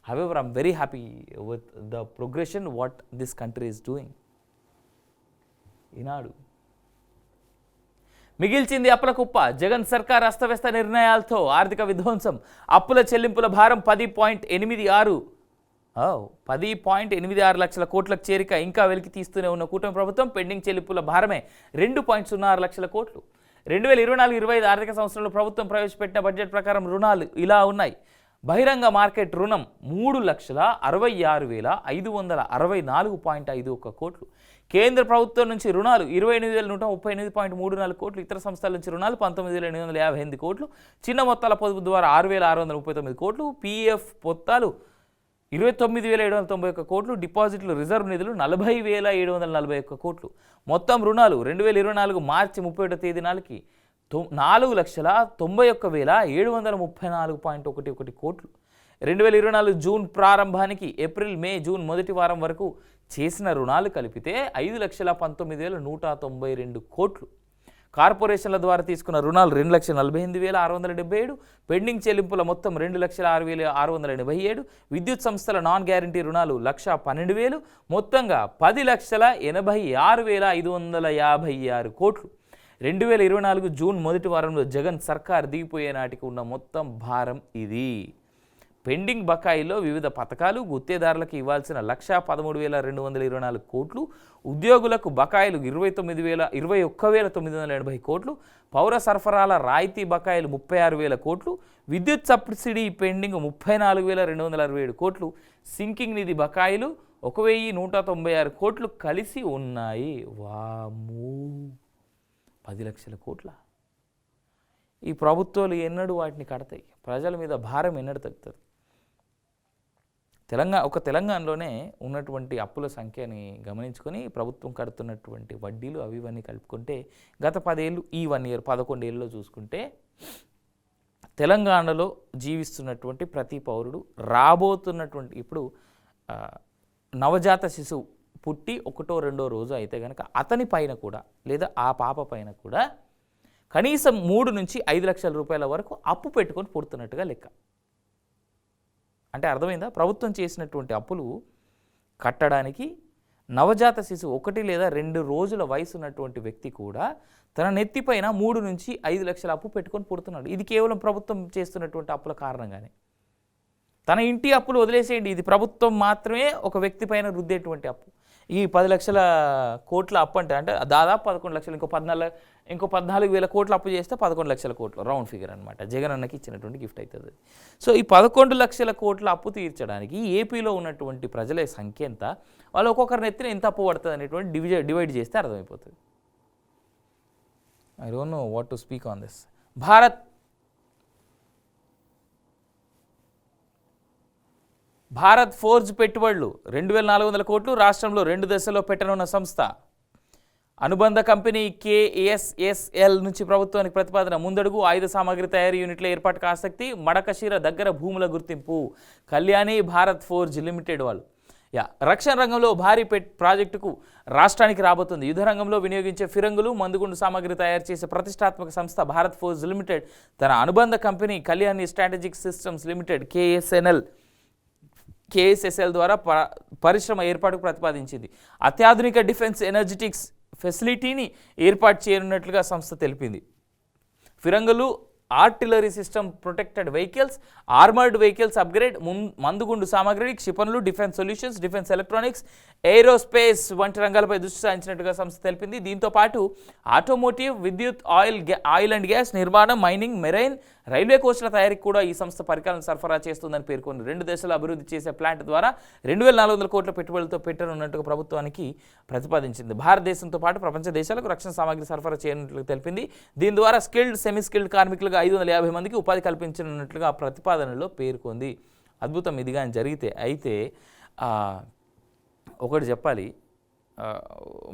However I'm very happy with the progression what this country is doing. ఈనాడు మిగిల్చింది అప్పుల కుప్ప. జగన్ సర్కార్ అస్తవ్యస్త నిర్ణయాలతో ఆర్థిక విధ్వంసం. అప్పుల చెల్లింపుల భారం 10.86 లక్షల కోట్లకు చేరిక. ఇంకా వెలికి తీస్తూనే ఉన్న కూటమి ప్రభుత్వం పెండింగ్ చెల్లింపుల భారమే 2.06 లక్షల కోట్లు. 2024-25 ఆర్థిక సంవత్సరంలో ప్రభుత్వం ప్రవేశపెట్టిన బడ్జెట్ ప్రకారం రుణాలు ఇలా ఉన్నాయి. బహిరంగ మార్కెట్ రుణం 3,66,564.51 కోట్లు. కేంద్ర ప్రభుత్వం నుంచి రుణాలు 28,138.34 కోట్లు. ఇతర సంస్థల నుంచి రుణాలు 19,858 కోట్లు. చిన్న మొత్తాల పొదుపు ద్వారా 6,639 కోట్లు. పీఎఫ్ పొత్తాలు 29,791 కోట్లు. డిపాజిట్లు, రిజర్వ్ నిధులు 40,741 కోట్లు. మొత్తం రుణాలు 2024 మార్చి 31వ తేదీ నాటికి 4,91,734.11 కోట్లు. 2024 జూన్ ప్రారంభానికి ఏప్రిల్, మే, జూన్ మొదటి వారం వరకు చేసిన రుణాలు కలిపితే 5,19,192 కోట్లు. కార్పొరేషన్ల ద్వారా తీసుకున్న రుణాలు 2,48,677. పెండింగ్ చెల్లింపుల మొత్తం 2,06,687. విద్యుత్ సంస్థల నాన్ గ్యారంటీ రుణాలు 1,12,000. మొత్తంగా 10,86,556 కోట్లు. 2024 జూన్ మొదటి వారంలో జగన్ సర్కార్ దిగిపోయే నాటికి ఉన్న మొత్తం భారం ఇది. పెండింగ్ బకాయిల్లో వివిధ పథకాలు, గుత్తేదారులకు ఇవ్వాల్సిన 1,13,224 కోట్లు. ఉద్యోగులకు బకాయిలు 21,980 కోట్లు. పౌర సరఫరాల రాయితీ బకాయిలు 36,000 కోట్లు. విద్యుత్ సబ్సిడీ పెండింగ్ 34,267 కోట్లు. సింకింగ్ నిధి బకాయిలు 1,196 కోట్లు కలిసి ఉన్నాయి. వామ్మో, 10 లక్షల కోట్ల. ఈ ప్రభుత్వాలు ఎన్నడూ వాటిని కడతాయి? ప్రజల మీద భారం ఎన్నడూ తగ్గుతుంది? తెలంగాణలోనే ఉన్నటువంటి అప్పుల సంఖ్యని గమనించుకొని ప్రభుత్వం కడుతున్నటువంటి వడ్డీలు అవి ఇవన్నీ కలుపుకుంటే గత 10 ఏళ్ళు ఈ 1 ఇయర్ 11 ఏళ్ళలో చూసుకుంటే తెలంగాణలో జీవిస్తున్నటువంటి ప్రతి పౌరుడు రాబోతున్నటువంటి ఇప్పుడు నవజాత శిశువు పుట్టి 1వ 2వ రోజు అయితే కనుక అతని పైన కూడా లేదా ఆ పాప పైన కూడా కనీసం 3 నుంచి 5 లక్షల రూపాయల వరకు అప్పు పెట్టుకొని పుడుతున్నట్టుగా లెక్క. అంటే అర్థమైందా? ప్రభుత్వం చేసినటువంటి అప్పులు కట్టడానికి నవజాత శిశువు 1 లేదా 2 రోజుల వయసు ఉన్నటువంటి వ్యక్తి కూడా తన నెత్తిపైన 3 నుంచి 5 లక్షల అప్పు పెట్టుకొని పుడుతున్నాడు. ఇది కేవలం ప్రభుత్వం చేస్తున్నటువంటి అప్పుల కారణంగానే. తన ఇంటి అప్పులు వదిలేసేయండి, ఇది ప్రభుత్వం మాత్రమే ఒక వ్యక్తి పైన రుద్దేటువంటి అప్పు. ఈ 10 లక్షల కోట్ల అప్పు అంటే దాదాపు 11 లక్షలు, ఇంకో 14,000 కోట్ల అప్పు చేస్తే 11 లక్షల కోట్లు రౌండ్ ఫిగర్ అనమాట. జగన్ అన్నకి ఇచ్చినటువంటి గిఫ్ట్ అవుతుంది. సో ఈ 11 లక్షల కోట్ల అప్పు తీర్చడానికి ఏపీలో ఉన్నటువంటి ప్రజల సంఖ్య ఎంత, వాళ్ళు ఒక్కొక్కరిని ఎత్తిన ఎంత అప్పు పడుతుంది అనేటువంటి డివైడ్ చేస్తే అర్థమైపోతుంది. I don't know what to speak on this. Bharat forge పెట్టుబడులు 2,400 కోట్లు రాష్ట్రంలో 2 దశల్లో పెట్టనున్న సంస్థ. అనుబంధ కంపెనీ KSSL నుంచి ప్రభుత్వానికి ప్రతిపాదన. ముందడుగు ఆయుధ సామాగ్రి తయారీ యూనిట్ల ఏర్పాటుకు ఆసక్తి. మడకశిర దగ్గర భూముల గుర్తింపు. కళ్యాణి భారత్ ఫోర్జ్ లిమిటెడ్ వాళ్ళు రక్షణ రంగంలో భారీ ప్రాజెక్టుకు రాష్ట్రానికి రాబోతుంది. యుద్ధ రంగంలో వినియోగించే ఫిరంగులు, మందుగుండు సామాగ్రి తయారు చేసే ప్రతిష్టాత్మక సంస్థ భారత్ ఫోర్జ్ లిమిటెడ్ తన అనుబంధ company Kalyani strategic systems limited KSSL ద్వారా పరిశ్రమ ఏర్పాటుకు ప్రతిపాదించింది. అత్యాధునిక డిఫెన్స్ ఎనర్జెటిక్స్ ఫెసిలిటీని ఏర్పాటు చేయనున్నట్లుగా సంస్థ తెలిపింది. ఫిరంగులు, artillery system, protected vehicles, armoured vehicles upgrade, మందుగుండు సామాగ్రి, క్షిపణులు, defence solutions, defence electronics, aerospace వంటి రంగాలపై దృష్టి సారించినట్టుగా సంస్థ తెలిపింది. దీంతో పాటు ఆటోమోటివ్, విద్యుత్, ఆయిల్ అండ్ గ్యాస్, నిర్మాణం, మైనింగ్, మెరైన్, రైల్వే కోచ్ల తయారీకి కూడా ఈ సంస్థ పరికరాలను సరఫరా చేస్తుందని పేర్కొంది. 2 దశలు అభివృద్ధి చేసే ప్లాంట్ ద్వారా 2,400 కోట్ల పెట్టుబడులతో పెట్టనున్నట్టుగా ప్రభుత్వానికి ప్రతిపాదించింది. భారతదేశంతో పాటు ప్రపంచ దేశాలకు రక్షణ సామాగ్రి సరఫరా చేయనున్నట్లు తెలిపింది. దీని ద్వారా స్కిల్డ్, సెమీ స్కిల్డ్ కార్మికులుగా 550 మందికి ఉపాధి కల్పించనున్నట్లుగా ప్రతిపాదనలో పేర్కొంది. అద్భుతం ఇది కానీ జరిగితే. అయితే ఒకటి చెప్పాలి,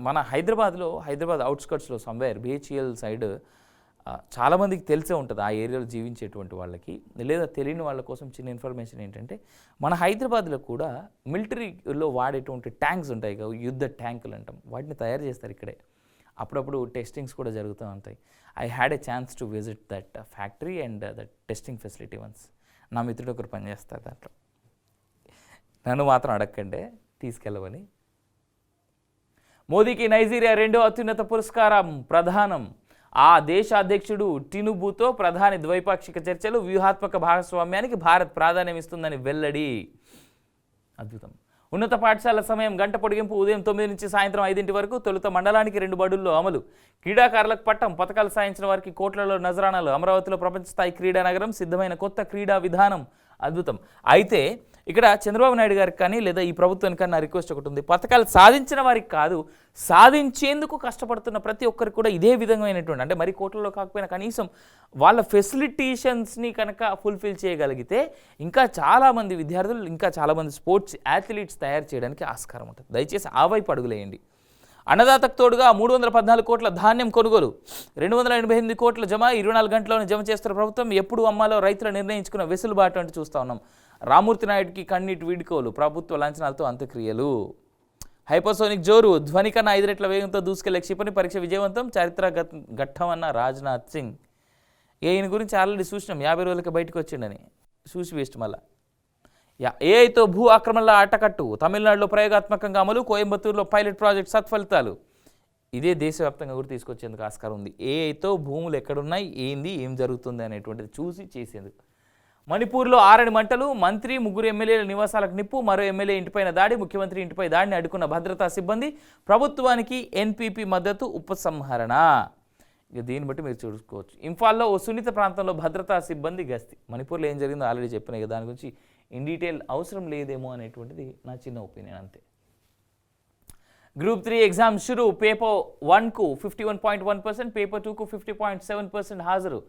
మన హైదరాబాద్ అవుట్స్కట్స్లో సమ్వేర్ BHEL సైడ్ చాలామందికి తెలిసే ఉంటుంది, ఆ ఏరియాలో జీవించేటువంటి వాళ్ళకి లేదా తెలియని వాళ్ళ కోసం చిన్న ఇన్ఫర్మేషన్ ఏంటంటే, మన హైదరాబాద్లో కూడా మిలిటరీలో వాడేటువంటి ట్యాంక్స్ ఉంటాయి కదా, యుద్ధ ట్యాంకులు అంటాం, వాటిని తయారు చేస్తారు ఇక్కడే. అప్పుడప్పుడు టెస్టింగ్స్ కూడా జరుగుతూ ఉంటాయి. I had a chance to visit that factory and that testing facility once. నా మిత్రుడు ఒకరు పనిచేస్తారు దాంట్లో. నన్ను మాత్రం అడగకండి, తీసుకెళ్ళవని. మోదీకి నైజీరియా 2వ అత్యున్నత పురస్కారం ప్రదానం. ఆ దేశ అధ్యక్షుడు టినుబుతో ప్రధాని ద్వైపాక్షిక చర్చలు. వ్యూహాత్మక భాగస్వామ్యానికి భారత్ ప్రాధాన్యం ఇస్తుందని వెల్లడి. అద్భుతం. ఉన్నత పాఠశాల సమయం గంట పొడిగింపు. ఉదయం 9 నుంచి సాయంత్రం 5 వరకు. తొలుత మండలానికి 2 బడుల్లో అమలు. క్రీడాకారులకు పట్టం. పథకాలు సాధించిన వారికి కోట్లలో నజరానాలు. అమరావతిలో ప్రపంచ స్థాయి క్రీడా నగరం. సిద్ధమైన కొత్త క్రీడా విధానం. అద్భుతం. అయితే ఇక్కడ చంద్రబాబు నాయుడు గారికి కానీ లేదా ఈ ప్రభుత్వానికి కానీ నా రిక్వెస్ట్ ఒకటి ఉంది. పథకాలు సాధించిన వారికి కాదు, సాధించేందుకు కష్టపడుతున్న ప్రతి ఒక్కరికి కూడా ఇదే విధమైనటువంటి, అంటే మరి కోట్లలో కాకపోయినా కనీసం వాళ్ళ ఫెసిలిటేషన్స్ని కనుక ఫుల్ఫిల్ చేయగలిగితే ఇంకా చాలామంది విద్యార్థులు, ఇంకా చాలామంది స్పోర్ట్స్ అథ్లీట్స్ తయారు చేయడానికి ఆస్కారం ఉంటుంది. దయచేసి ఆ వైపు అడుగులేయండి. అన్నదాతకు తోడుగా 314 కోట్ల ధాన్యం కొనుగోలు. 288 కోట్ల జమ. 24 గంటల్లోనే జమ చేస్తున్న ప్రభుత్వం. ఎప్పుడు అమ్మాలో రైతులు నిర్ణయించుకున్న వెసులుబాటు అంటూ చూస్తూ ఉన్నాం. రామూర్తి నాయుడికి కన్నీటి వీడుకోలు. ప్రభుత్వ లాంఛనాలతో అంత్యక్రియలు. హైపర్సోనిక్ జోరు. ధ్వని కన్నా 5 రెట్ల వేగంతో దూసుకెళ్లే క్షిపణి పరీక్ష విజయవంతం. చరిత్ర ఘట్టమన్న రాజ్నాథ్ సింగ్. ఈయన గురించి ఆల్రెడీ చూసినాం, 50 రోజులకి బయటకు వచ్చిండని. చూసి వేస్ట్ మళ్ళా. ఏఐతో భూ ఆక్రమణల అట్టకట్టు. తమిళనాడులో ప్రయోగాత్మకంగా అమలు. కోయంబత్తూరులో పైలట్ ప్రాజెక్ట్ సత్ఫలితాలు. ఇదే దేశవ్యాప్తంగా కూడా తీసుకొచ్చేందుకు ఆస్కారం ఉంది. ఏఐతో భూములు ఎక్కడున్నాయి, ఏం జరుగుతుంది అనేటువంటిది చూసి చేసేందుకు. మణిపూర్లో ఆరని మంటలు. మంత్రి, 3 ఎమ్మెల్యేల నివాసాలకు నిప్పు. మరో ఎమ్మెల్యే ఇంటిపైన దాడి. ముఖ్యమంత్రి ఇంటిపై దాడిని అడ్డుకున్న భద్రతా సిబ్బంది. ప్రభుత్వానికి NPP మద్దతు. ఉపసంహరణ. ఇక దీన్ని బట్టి మీరు చూసుకోవచ్చు. ఇంఫాల్లో ఓ సున్నిత ప్రాంతంలో భద్రతా సిబ్బంది గస్తీ. మణిపూర్లో ఏం జరిగిందో ఆల్రెడీ చెప్పినాయి కదా, దాని గురించి ఇన్ డీటెయిల్ అవసరం లేదేమో అనేటువంటిది నా చిన్న ఒపీనియన్ అంతే. గ్రూప్ 3 ఎగ్జామ్ షురు. పేపర్ 1కు 51.1%, పేపర్ 2కు 50.7% హాజరు.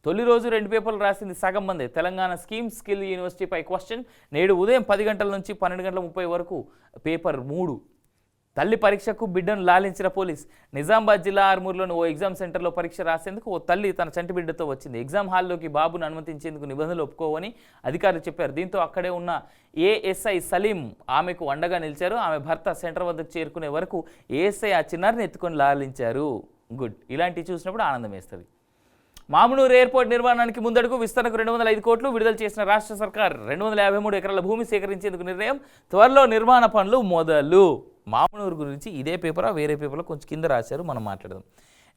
తొలి రోజు 2 పేపర్లు రాసింది సగం మందే. తెలంగాణ స్కీమ్ స్కిల్ యూనివర్సిటీపై క్వశ్చన్. నేడు ఉదయం 10 గంటల నుంచి 12:30 వరకు పేపర్ 3. తల్లి పరీక్షకు బిడ్డను లాలించిన పోలీస్. నిజామాబాద్ జిల్లా ఆర్మూర్లోని ఓ ఎగ్జామ్ సెంటర్లో పరీక్ష రాసేందుకు ఓ తల్లి తన చంటి బిడ్డతో వచ్చింది. ఎగ్జామ్ హాల్లోకి బాబును అనుమతించేందుకు నిబంధనలు ఒప్పుకోవని అధికారులు చెప్పారు. దీంతో అక్కడే ఉన్న ఏఎస్ఐ సలీం ఆమెకు అండగా నిలిచారు. ఆమె భర్త సెంటర్ వద్దకు చేరుకునే వరకు ఏఎస్ఐ ఆ చిన్నారిని ఎత్తుకొని లాలించారు. గుడ్. ఇలాంటివి చూసినప్పుడు ఆనందం వేస్తుంది. మామునూరు ఎయిర్పోర్ట్ నిర్మాణానికి ముందడుగు. విస్తరణకు 205 కోట్లు విడుదల చేసిన రాష్ట్ర సర్కార్ 253 ఎకరాల భూమి సేకరించేందుకు నిర్ణయం. త్వరలో నిర్మాణ పనులు మొదలు. మామునూరు గురించి ఇదే పేపరా వేరే పేపర్లో కొంచెం కింద రాశారు, మనం మాట్లాడదాం.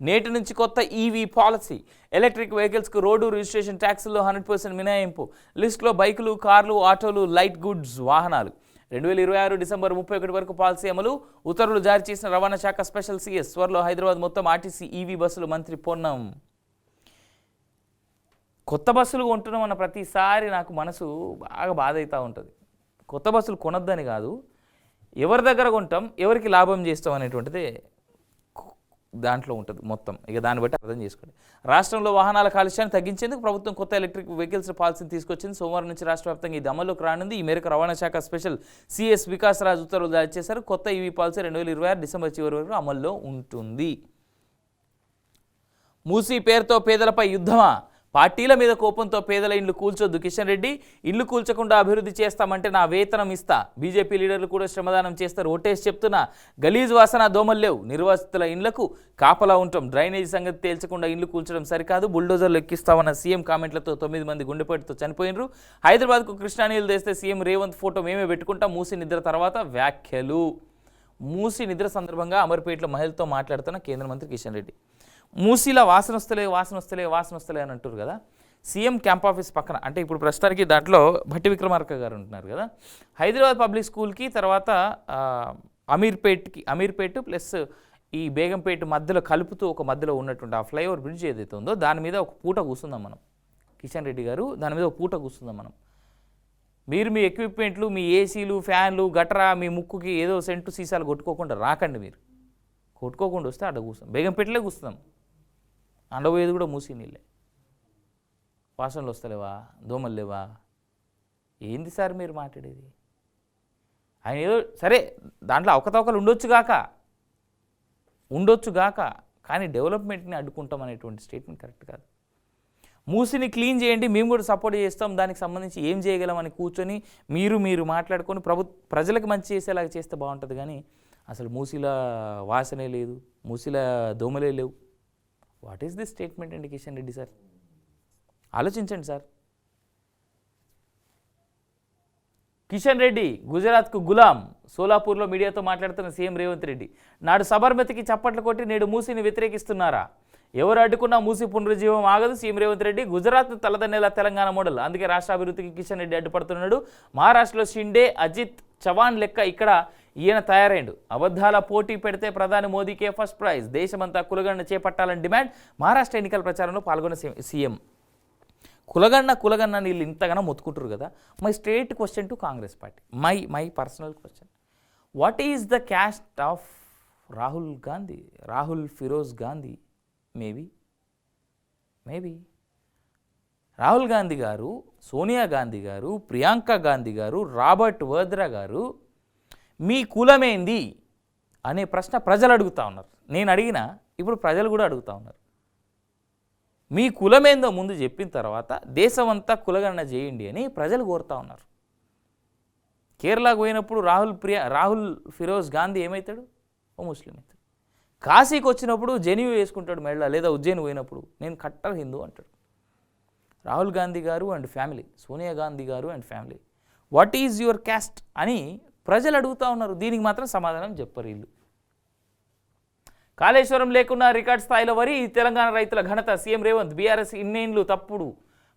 నేటి నుంచి కొత్త ఈవీ పాలసీ. ఎలక్ట్రిక్ వెహికల్స్కు రోడ్డు రిజిస్ట్రేషన్ ట్యాక్సుల్లో 100% మినహాయింపు. లిస్టులో బైకులు, కార్లు, ఆటోలు, లైట్ గుడ్స్ వాహనాలు. 2026 డిసెంబర్ 31 వరకు పాలసీ అమలు. ఉత్తర్వులు జారీ చేసిన రవాణా శాఖ స్పెషల్ సీఎస్. త్వరలో హైదరాబాద్ మొత్తం ఆర్టీసీ ఈవీ బస్సులు. మంత్రి పొన్నం. కొత్త బస్సులు కొంటున్నాం అన్న ప్రతిసారి నాకు మనసు బాగా బాధ అవుతూ ఉంటుంది. కొత్త బస్సులు కొనొద్దని కాదు, ఎవరి దగ్గర కొంటాం, ఎవరికి లాభం చేస్తాం అనేటువంటిది దాంట్లో ఉంటుంది మొత్తం. ఇక దాన్ని బట్టి అర్థం చేసుకోండి. రాష్ట్రంలో వాహనాల కాలుష్యాన్ని తగ్గించేందుకు ప్రభుత్వం కొత్త ఎలక్ట్రిక్ వెహికల్స్ పాలసీని తీసుకొచ్చింది. సోమవారం నుంచి రాష్ట్ర వ్యాప్తంగా ఇది అమల్లోకి రానుంది. ఈ మేరకు రవాణా శాఖ స్పెషల్ సిఎస్ వికాస్ రాజ్ ఉత్తర్వులు జారీ చేశారు. కొత్త ఈవీ పాలసీ 2026 డిసెంబర్ చివరి వరకు అమల్లో ఉంటుంది. మూసీ పేరుతో పేదలపై యుద్ధమా? పార్టీల మీద కోపంతో పేదల ఇండ్లు కూల్చొద్దు. కిషన్ రెడ్డి. ఇల్లు కూల్చకుండా అభివృద్ధి చేస్తామంటే నా వేతనం ఇస్తా. బీజేపీ లీడర్లు కూడా శ్రమదానం చేస్తారు. ఓటేసి చెప్తున్నా. గలీజ్ వాసన దోమలు లేవు. నిర్వాసితుల ఇండ్లకు కాపలా ఉంటాం. డ్రైనేజీ సంగతి తేల్చకుండా ఇల్లు కూల్చడం సరికాదు. బుల్డోజర్లు ఎక్కిస్తామన్న సీఎం కామెంట్లతో 9 మంది గుండెపోటుతో చనిపోయినరు. హైదరాబాద్కు కృష్ణా నీళ్లు తెస్తే సీఎం రేవంత్ ఫోటో మేమే పెట్టుకుంటాం. మూసి నిద్ర తర్వాత వ్యాఖ్యలు. మూసి నిద్ర సందర్భంగా అమర్పేటలో మహిళతో మాట్లాడుతున్న కేంద్ర మంత్రి కిషన్ రెడ్డి. మూసీలా వాసన వస్తలే అని అంటారు కదా. సీఎం క్యాంప్ ఆఫీస్ పక్కన, అంటే ఇప్పుడు ప్రస్తుతానికి దాంట్లో భట్టి విక్రమార్క గారు ఉంటున్నారు కదా. హైదరాబాద్ పబ్లిక్ స్కూల్కి తర్వాత అమీర్పేట్ ప్లస్ ఈ బేగంపేట మధ్యలో కలుపుతూ ఒక మధ్యలో ఉన్నటువంటి ఆ ఫ్లైఓవర్ బ్రిడ్జ్ ఏదైతే ఉందో దాని మీద ఒక పూట కూర్చుందాం మనం. కిషన్ రెడ్డి గారు దాని మీద ఒక పూట కూర్చుందాం మనం. మీరు మీ ఎక్విప్మెంట్లు, మీ ఏసీలు, ఫ్యాన్లు, గట్రా, మీ ముక్కుకి ఏదో సెంటు సీసాలు కొట్టుకోకుండా రాకండి. మీరు కొట్టుకోకుండా వస్తే అడ్డ కూర్చుందాం. బేగంపేటలే కూర్చుందాం. అండబోయేది కూడా మూసి నీళ్ళే. వాసనలు వస్తలేవా? దోమలు లేవా? ఏంది సార్ మీరు మాట్లాడేది? ఆయన ఏదో సరే దాంట్లో అవకతవకలు ఉండొచ్చు గాక కానీ డెవలప్మెంట్ని అడ్డుకుంటాం అనేటువంటి స్టేట్మెంట్ కరెక్ట్ కాదు. మూసిని క్లీన్ చేయండి, మేము కూడా సపోర్ట్ చేస్తాం, దానికి సంబంధించి ఏం చేయగలమని కూర్చొని మీరు మాట్లాడుకొని ప్రజలకు మంచి చేసేలాగా చేస్తే బాగుంటుంది. కానీ అసలు మూసిల వాసనే లేదు, మూసిల దోమలే లేవు. వాట్ ఈస్ దిస్ స్టేట్మెంట్ అండి కిషన్ రెడ్డి సార్? ఆలోచించండి సార్. కిషన్ రెడ్డి గుజరాత్కు గులాం. సోలాపూర్లో మీడియాతో మాట్లాడుతున్న సీఎం రేవంత్ రెడ్డి. నాడు సబర్మతికి చప్పట్లు కొట్టి నేడు మూసిని వ్యతిరేకిస్తున్నారా? ఎవరు అడ్డుకున్నా మూసి పునరుజ్జీవం ఆగదు. సీఎం రేవంత్ రెడ్డి. గుజరాత్ను తలదన్నేలా తెలంగాణ మోడల్, అందుకే రాష్ట్ర అభివృద్ధికి కిషన్ రెడ్డి అడ్డుపడుతున్నాడు. మహారాష్ట్రలో షిండే, అజిత్ చవాన్ లెక్క ఇక్కడ ఈయన తయారైండు. అబద్ధాల పోటీ పెడితే ప్రధాని మోదీకే ఫస్ట్ ప్రైజ్. దేశమంతా కులగణన చేపట్టాలని డిమాండ్. మహారాష్ట్ర ఎన్నికల ప్రచారంలో పాల్గొన్న సీఎం. కులగన్న వీళ్ళు ఇంతగానో మొత్తుకుంటారు కదా. My straight question to Congress party, my personal question. What is the caste of Rahul Feroze Gandhi? Maybe Rahul Gandhi garu, Sonia Gandhi గారు, ప్రియాంక గాంధీ గారు, రాబర్ట్ వద్రా గారు మీ కులమేంది అనే ప్రశ్న ప్రజలు అడుగుతూ ఉన్నారు. నేను అడిగినా ఇప్పుడు ప్రజలు కూడా అడుగుతూ ఉన్నారు. మీ కులమేందో ముందు చెప్పిన తర్వాత దేశమంతా కులగణన చేయండి అని ప్రజలు కోరుతూ ఉన్నారు. కేరళకు పోయినప్పుడు రాహుల్ ఫిరోజ్ గాంధీ ఏమవుతాడు? ఓ ముస్లిం అవుతాడు. కాశీకి వచ్చినప్పుడు జెన్యూ వేసుకుంటాడు మెళ్ళ, లేదా ఉజ్జయిని పోయినప్పుడు నేను కట్టర్ హిందూ అంటాడు. రాహుల్ గాంధీ గారు అండ్ ఫ్యామిలీ, సోనియా గాంధీ గారు and family, what is your caste అని ప్రజలు అడుగుతూ ఉన్నారు. దీనికి మాత్రం సమాధానం చెప్పరు వీళ్ళు. కాళేశ్వరం లేకున్నా రికార్డ్ స్థాయిలో వరి. తెలంగాణ రైతుల ఘనత. సీఎం రేవంత్. బీఆర్ఎస్ ఇన్నేండ్లు తప్పుడు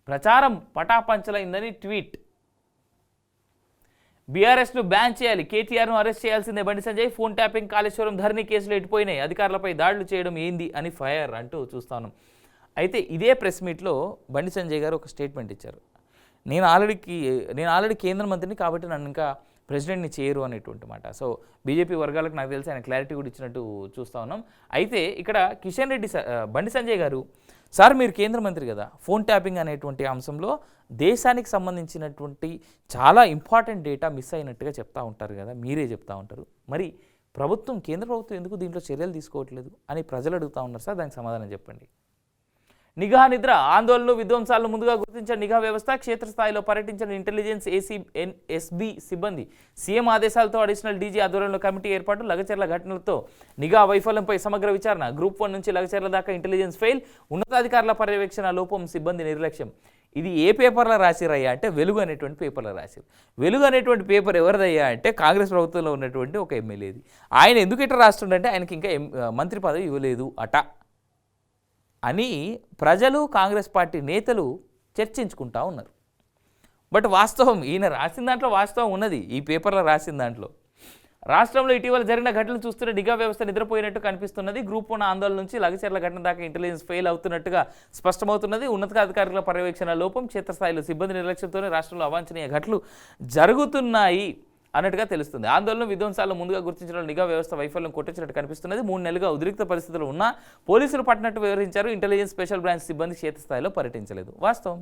ప్రచారం పటాపంచలైందని ట్వీట్. బీఆర్ఎస్ను బ్యాన్ చేయాలి, కేటీఆర్ను అరెస్ట్ చేయాల్సిందే. బండి సంజయ్. ఫోన్ ట్యాపింగ్, కాళేశ్వరం ధరణి కేసులు ఎట్టిపోయినాయి, అధికారులపై దాడులు చేయడం ఏంది అని ఫైర్ అంటూ చూస్తాను. అయితే ఇదే ప్రెస్ మీట్లో బండి సంజయ్ గారు ఒక స్టేట్మెంట్ ఇచ్చారు. నేను ఆల్రెడీ కేంద్ర మంత్రిని కాబట్టి నన్ను ఇంకా ప్రెసిడెంట్ని చేయరు అనేటువంటి మాట. సో బీజేపీ వర్గాలకు నాకు తెలిసి ఆయన క్లారిటీ కూడా ఇచ్చినట్టు చూస్తూ ఉన్నాం. అయితే ఇక్కడ కిషన్ రెడ్డి బండి సంజయ్ గారు, సార్ మీరు కేంద్ర మంత్రి కదా, ఫోన్ ట్యాపింగ్ అనేటువంటి అంశంలో దేశానికి సంబంధించినటువంటి చాలా ఇంపార్టెంట్ డేటా మిస్ అయినట్టుగా చెప్తా ఉంటారు కదా, మీరే చెప్తా ఉంటారు, మరి కేంద్ర ప్రభుత్వం ఎందుకు దీంట్లో చర్యలు తీసుకోవట్లేదు అని ప్రజలు అడుగుతూ ఉన్నారు సార్, దానికి సమాధానం చెప్పండి. నిఘా నిద్ర ఆందోళనలు విధ్వంసాలను ముందుగా గుర్తించిన నిఘా వ్యవస్థ, క్షేత్రస్థాయిలో పర్యటించిన ఇంటెలిజెన్స్ ఎస్బీ సిబ్బంది, సీఎం ఆదేశాలతో అడిషనల్ డీజీ ఆధ్వర్యంలో కమిటీ ఏర్పాటు, లగచర్ల ఘటనలతో నిఘా వైఫల్యంపై సమగ్ర విచారణ, గ్రూప్ 1 నుంచి లగచర్ల దాకా ఇంటెలిజెన్స్ ఫెయిల్, ఉన్నతాధికారుల పర్యవేక్షణ లోపం, సిబ్బంది నిర్లక్ష్యం. ఇది ఏ పేపర్లో రాసిరయ్యా అంటే వెలుగు అనేటువంటి పేపర్లో రాశారు. వెలుగు అనేటువంటి పేపర్ ఎవరిదయ్యా అంటే కాంగ్రెస్ ప్రభుత్వంలో ఉన్నటువంటి ఒక ఎమ్మెల్యేది. ఆయన ఎందుకు ఇట్లా రాస్తుండంటే ఆయనకి ఇంకా మంత్రి పదవి ఇవ్వలేదు అట అని ప్రజలు, కాంగ్రెస్ పార్టీ నేతలు చర్చించుకుంటా ఉన్నారు. బట్ వాస్తవం, ఈయన రాసిన దాంట్లో వాస్తవం ఉన్నది, ఈ పేపర్లో రాసిన దాంట్లో. రాష్ట్రంలో ఇటీవల జరిగిన ఘటనలు చూస్తున్న నిఘా వ్యవస్థ నిద్రపోయినట్టు కనిపిస్తున్నది. గ్రూప్ 1 ఆందోళన నుంచి లగచర్ల ఘటన దాకా ఇంటెలిజెన్స్ ఫెయిల్ అవుతున్నట్టుగా స్పష్టమవుతున్నది. ఉన్నతాధికారుల పర్యవేక్షణ లోపం, క్షేత్రస్థాయిలో సిబ్బంది నిర్లక్ష్యంతోనే రాష్ట్రంలో అవాంఛనీయ ఘటనలు జరుగుతున్నాయి అన్నట్టుగా తెలుస్తుంది. ఆందోళన విధ్వంసాలను ముందుగా గుర్తించడం నిఘా వ్యవస్థ వైఫల్యం కొట్టించినట్టు కనిపిస్తున్నది. 3 నెలలుగా ఉద్రిక్త పరిస్థితులు ఉన్నా పోలీసులు పట్టినట్టు వివరించారు. ఇంటెలిజెన్స్ స్పెషల్ బ్రాంచ్ సిబ్బంది క్షేత్రస్థాయిలో పర్యటించలేదు. వాస్తవం,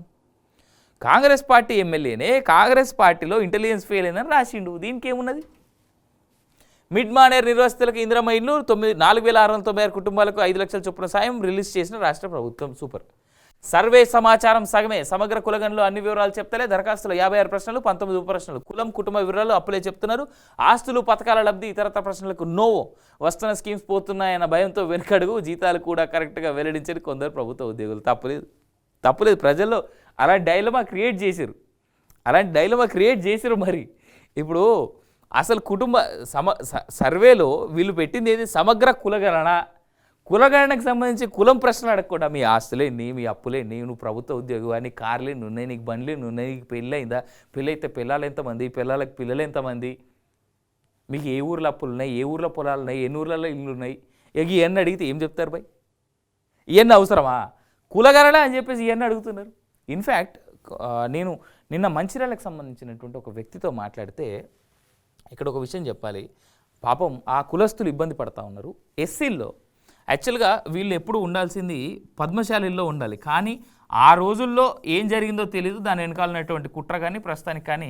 కాంగ్రెస్ పార్టీ ఎమ్మెల్యేనే కాంగ్రెస్ పార్టీలో ఇంటెలిజెన్స్ ఫెయిల్ అయిందని రాసిండు. దీనికి ఏమున్నది? మిడ్ మానేర్ నిర్వాసితులకు ఇందిరమ్మ ఇల్లు 4,696 కుటుంబాలకు 5 లక్షల చొప్పున సాయం రిలీజ్ చేసిన రాష్ట్ర ప్రభుత్వం. సూపర్. సర్వే సమాచారం సగమే, సమగ్ర కులగణలో అన్ని వివరాలు చెప్తలే. దరఖాస్తులు 56 ప్రశ్నలు, 19 ఉప ప్రశ్నలు. కులం, కుటుంబ వివరాలు అప్పులే చెప్తున్నారు. ఆస్తులు, పథకాల లబ్ధి, ఇతరత్ర ప్రశ్నలకు నోవో. వస్తున్న స్కీమ్స్ పోతున్నాయన్న భయంతో వెనుకడుగు. జీతాలు కూడా కరెక్ట్గా వెల్లడించని కొందరు ప్రభుత్వ ఉద్యోగులు. తప్పులేదు ప్రజల్లో అలాంటి డైలమా క్రియేట్ చేసిరు. మరి ఇప్పుడు అసలు సర్వేలో వీళ్ళు పెట్టింది ఏది? సమగ్ర కులగణనకు సంబంధించి కులం ప్రశ్నలు అడగకుండా మీ ఆస్తులేండి, మీ అప్పులేండి, నువ్వు ప్రభుత్వ ఉద్యోగి అని, కార్లేండి ఉన్నాయి, నీకు బండ్లేండి ఉన్నాయి, నీకు పెళ్ళయిందా, పెళ్ళైతే పిల్లలు ఎంతమంది, పిల్లలకి పిల్లలు ఎంతమంది, మీకు ఏ ఊర్లో అప్పులు ఉన్నాయి, ఏ ఊర్లో పొలాలు ఉన్నాయి, ఎన్ని ఊర్లలో ఇల్లు ఉన్నాయి, ఇవన్నీ అడిగితే ఏం చెప్తారు భయ్? ఇవన్నీ అవసరమా? కులగణన అని చెప్పేసి ఇవన్నీ అడుగుతున్నారు. ఇన్ఫ్యాక్ట్ నేను నిన్న మంచిర్యాలకు సంబంధించినటువంటి ఒక వ్యక్తితో మాట్లాడితే ఇక్కడ ఒక విషయం చెప్పాలి. పాపం ఆ కులస్తులు ఇబ్బంది పడతా ఉన్నారు. ఎస్సీల్లో యాక్చువల్గా వీళ్ళు ఎప్పుడు ఉండాల్సింది పద్మశాలిల్లో ఉండాలి, కానీ ఆ రోజుల్లో ఏం జరిగిందో తెలియదు. దాని వెనకాలన్నటువంటి కుట్ర కానీ ప్రస్తుతానికి కానీ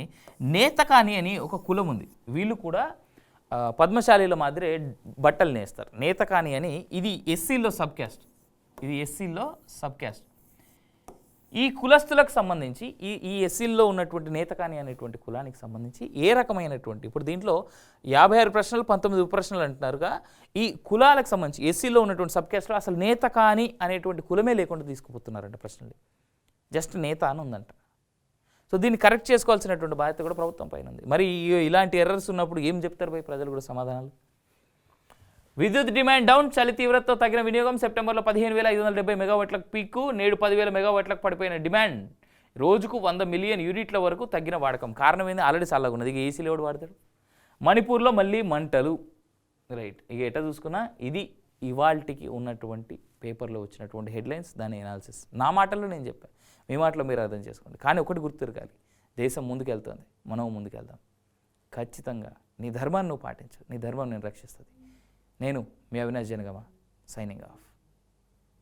నేతకాని అని ఒక కులం ఉంది. వీళ్ళు కూడా పద్మశాలిల మాదిరే బట్టలు నేస్తారు. నేతకాని అని, ఇది ఎస్సీల్లో సబ్ క్యాస్ట్. ఈ కులస్తులకు సంబంధించి ఈ ఎస్సీల్లో ఉన్నటువంటి నేతకాని అనేటువంటి కులానికి సంబంధించి ఏ రకమైనటువంటి, ఇప్పుడు దీంట్లో 56 ప్రశ్నలు 19 ఉప ప్రశ్నలు అంటున్నారుగా, ఈ కులాలకు సంబంధించి ఎస్సీలో ఉన్నటువంటి సబ్ క్యాస్ట్లో అసలు నేతకాని అనేటువంటి కులమే లేకుండా తీసుకుపోతున్నారంట ప్రశ్నలు. జస్ట్ నేత అని ఉందంట. సో దీన్ని కరెక్ట్ చేసుకోవాల్సినటువంటి బాధ్యత కూడా ప్రభుత్వం పైన ఉంది. మరి ఇలాంటి ఎర్రర్స్ ఉన్నప్పుడు ఏం చెప్తారు భయ్ ప్రజలు కూడా సమాధానాలు? విద్యుత్ డిమాండ్ డౌన్, చలి తీవ్రతతో తగిన వినియోగం. సెప్టెంబర్లో 15,570 మెగావాట్లకు పీకు, నేడు 10,000 మెగావాట్లకు పడిపోయిన డిమాండ్. రోజుకు 100 మిలియన్ యూనిట్ల వరకు తగ్గిన వాడకం. కారణం ఏంది? ఆల్రెడీ చల్లగా ఉన్నది, ఇక ఏసీలు ఎవడు వాడతాడు? మణిపూర్లో మళ్ళీ మంటలు. రైట్, ఇక ఎట్లా చూసుకున్నా ఇది ఇవాల్టికి ఉన్నటువంటి పేపర్లో వచ్చినటువంటి హెడ్లైన్స్, దాని ఎనాలిసిస్. నా మాటల్లో నేను చెప్పాను, మీ మాటలో మీరు అర్థం చేసుకోండి. కానీ ఒకటి గుర్తురగాలి, దేశం ముందుకెళ్తుంది, మనం ముందుకెళ్దాం. ఖచ్చితంగా నీ ధర్మాన్ని నువ్వు పాటించు, నీ ధర్మం నేను రక్షిస్తుంది. నేను మీ అవినాష్ జనగామ, సైనింగ్ ఆఫ్.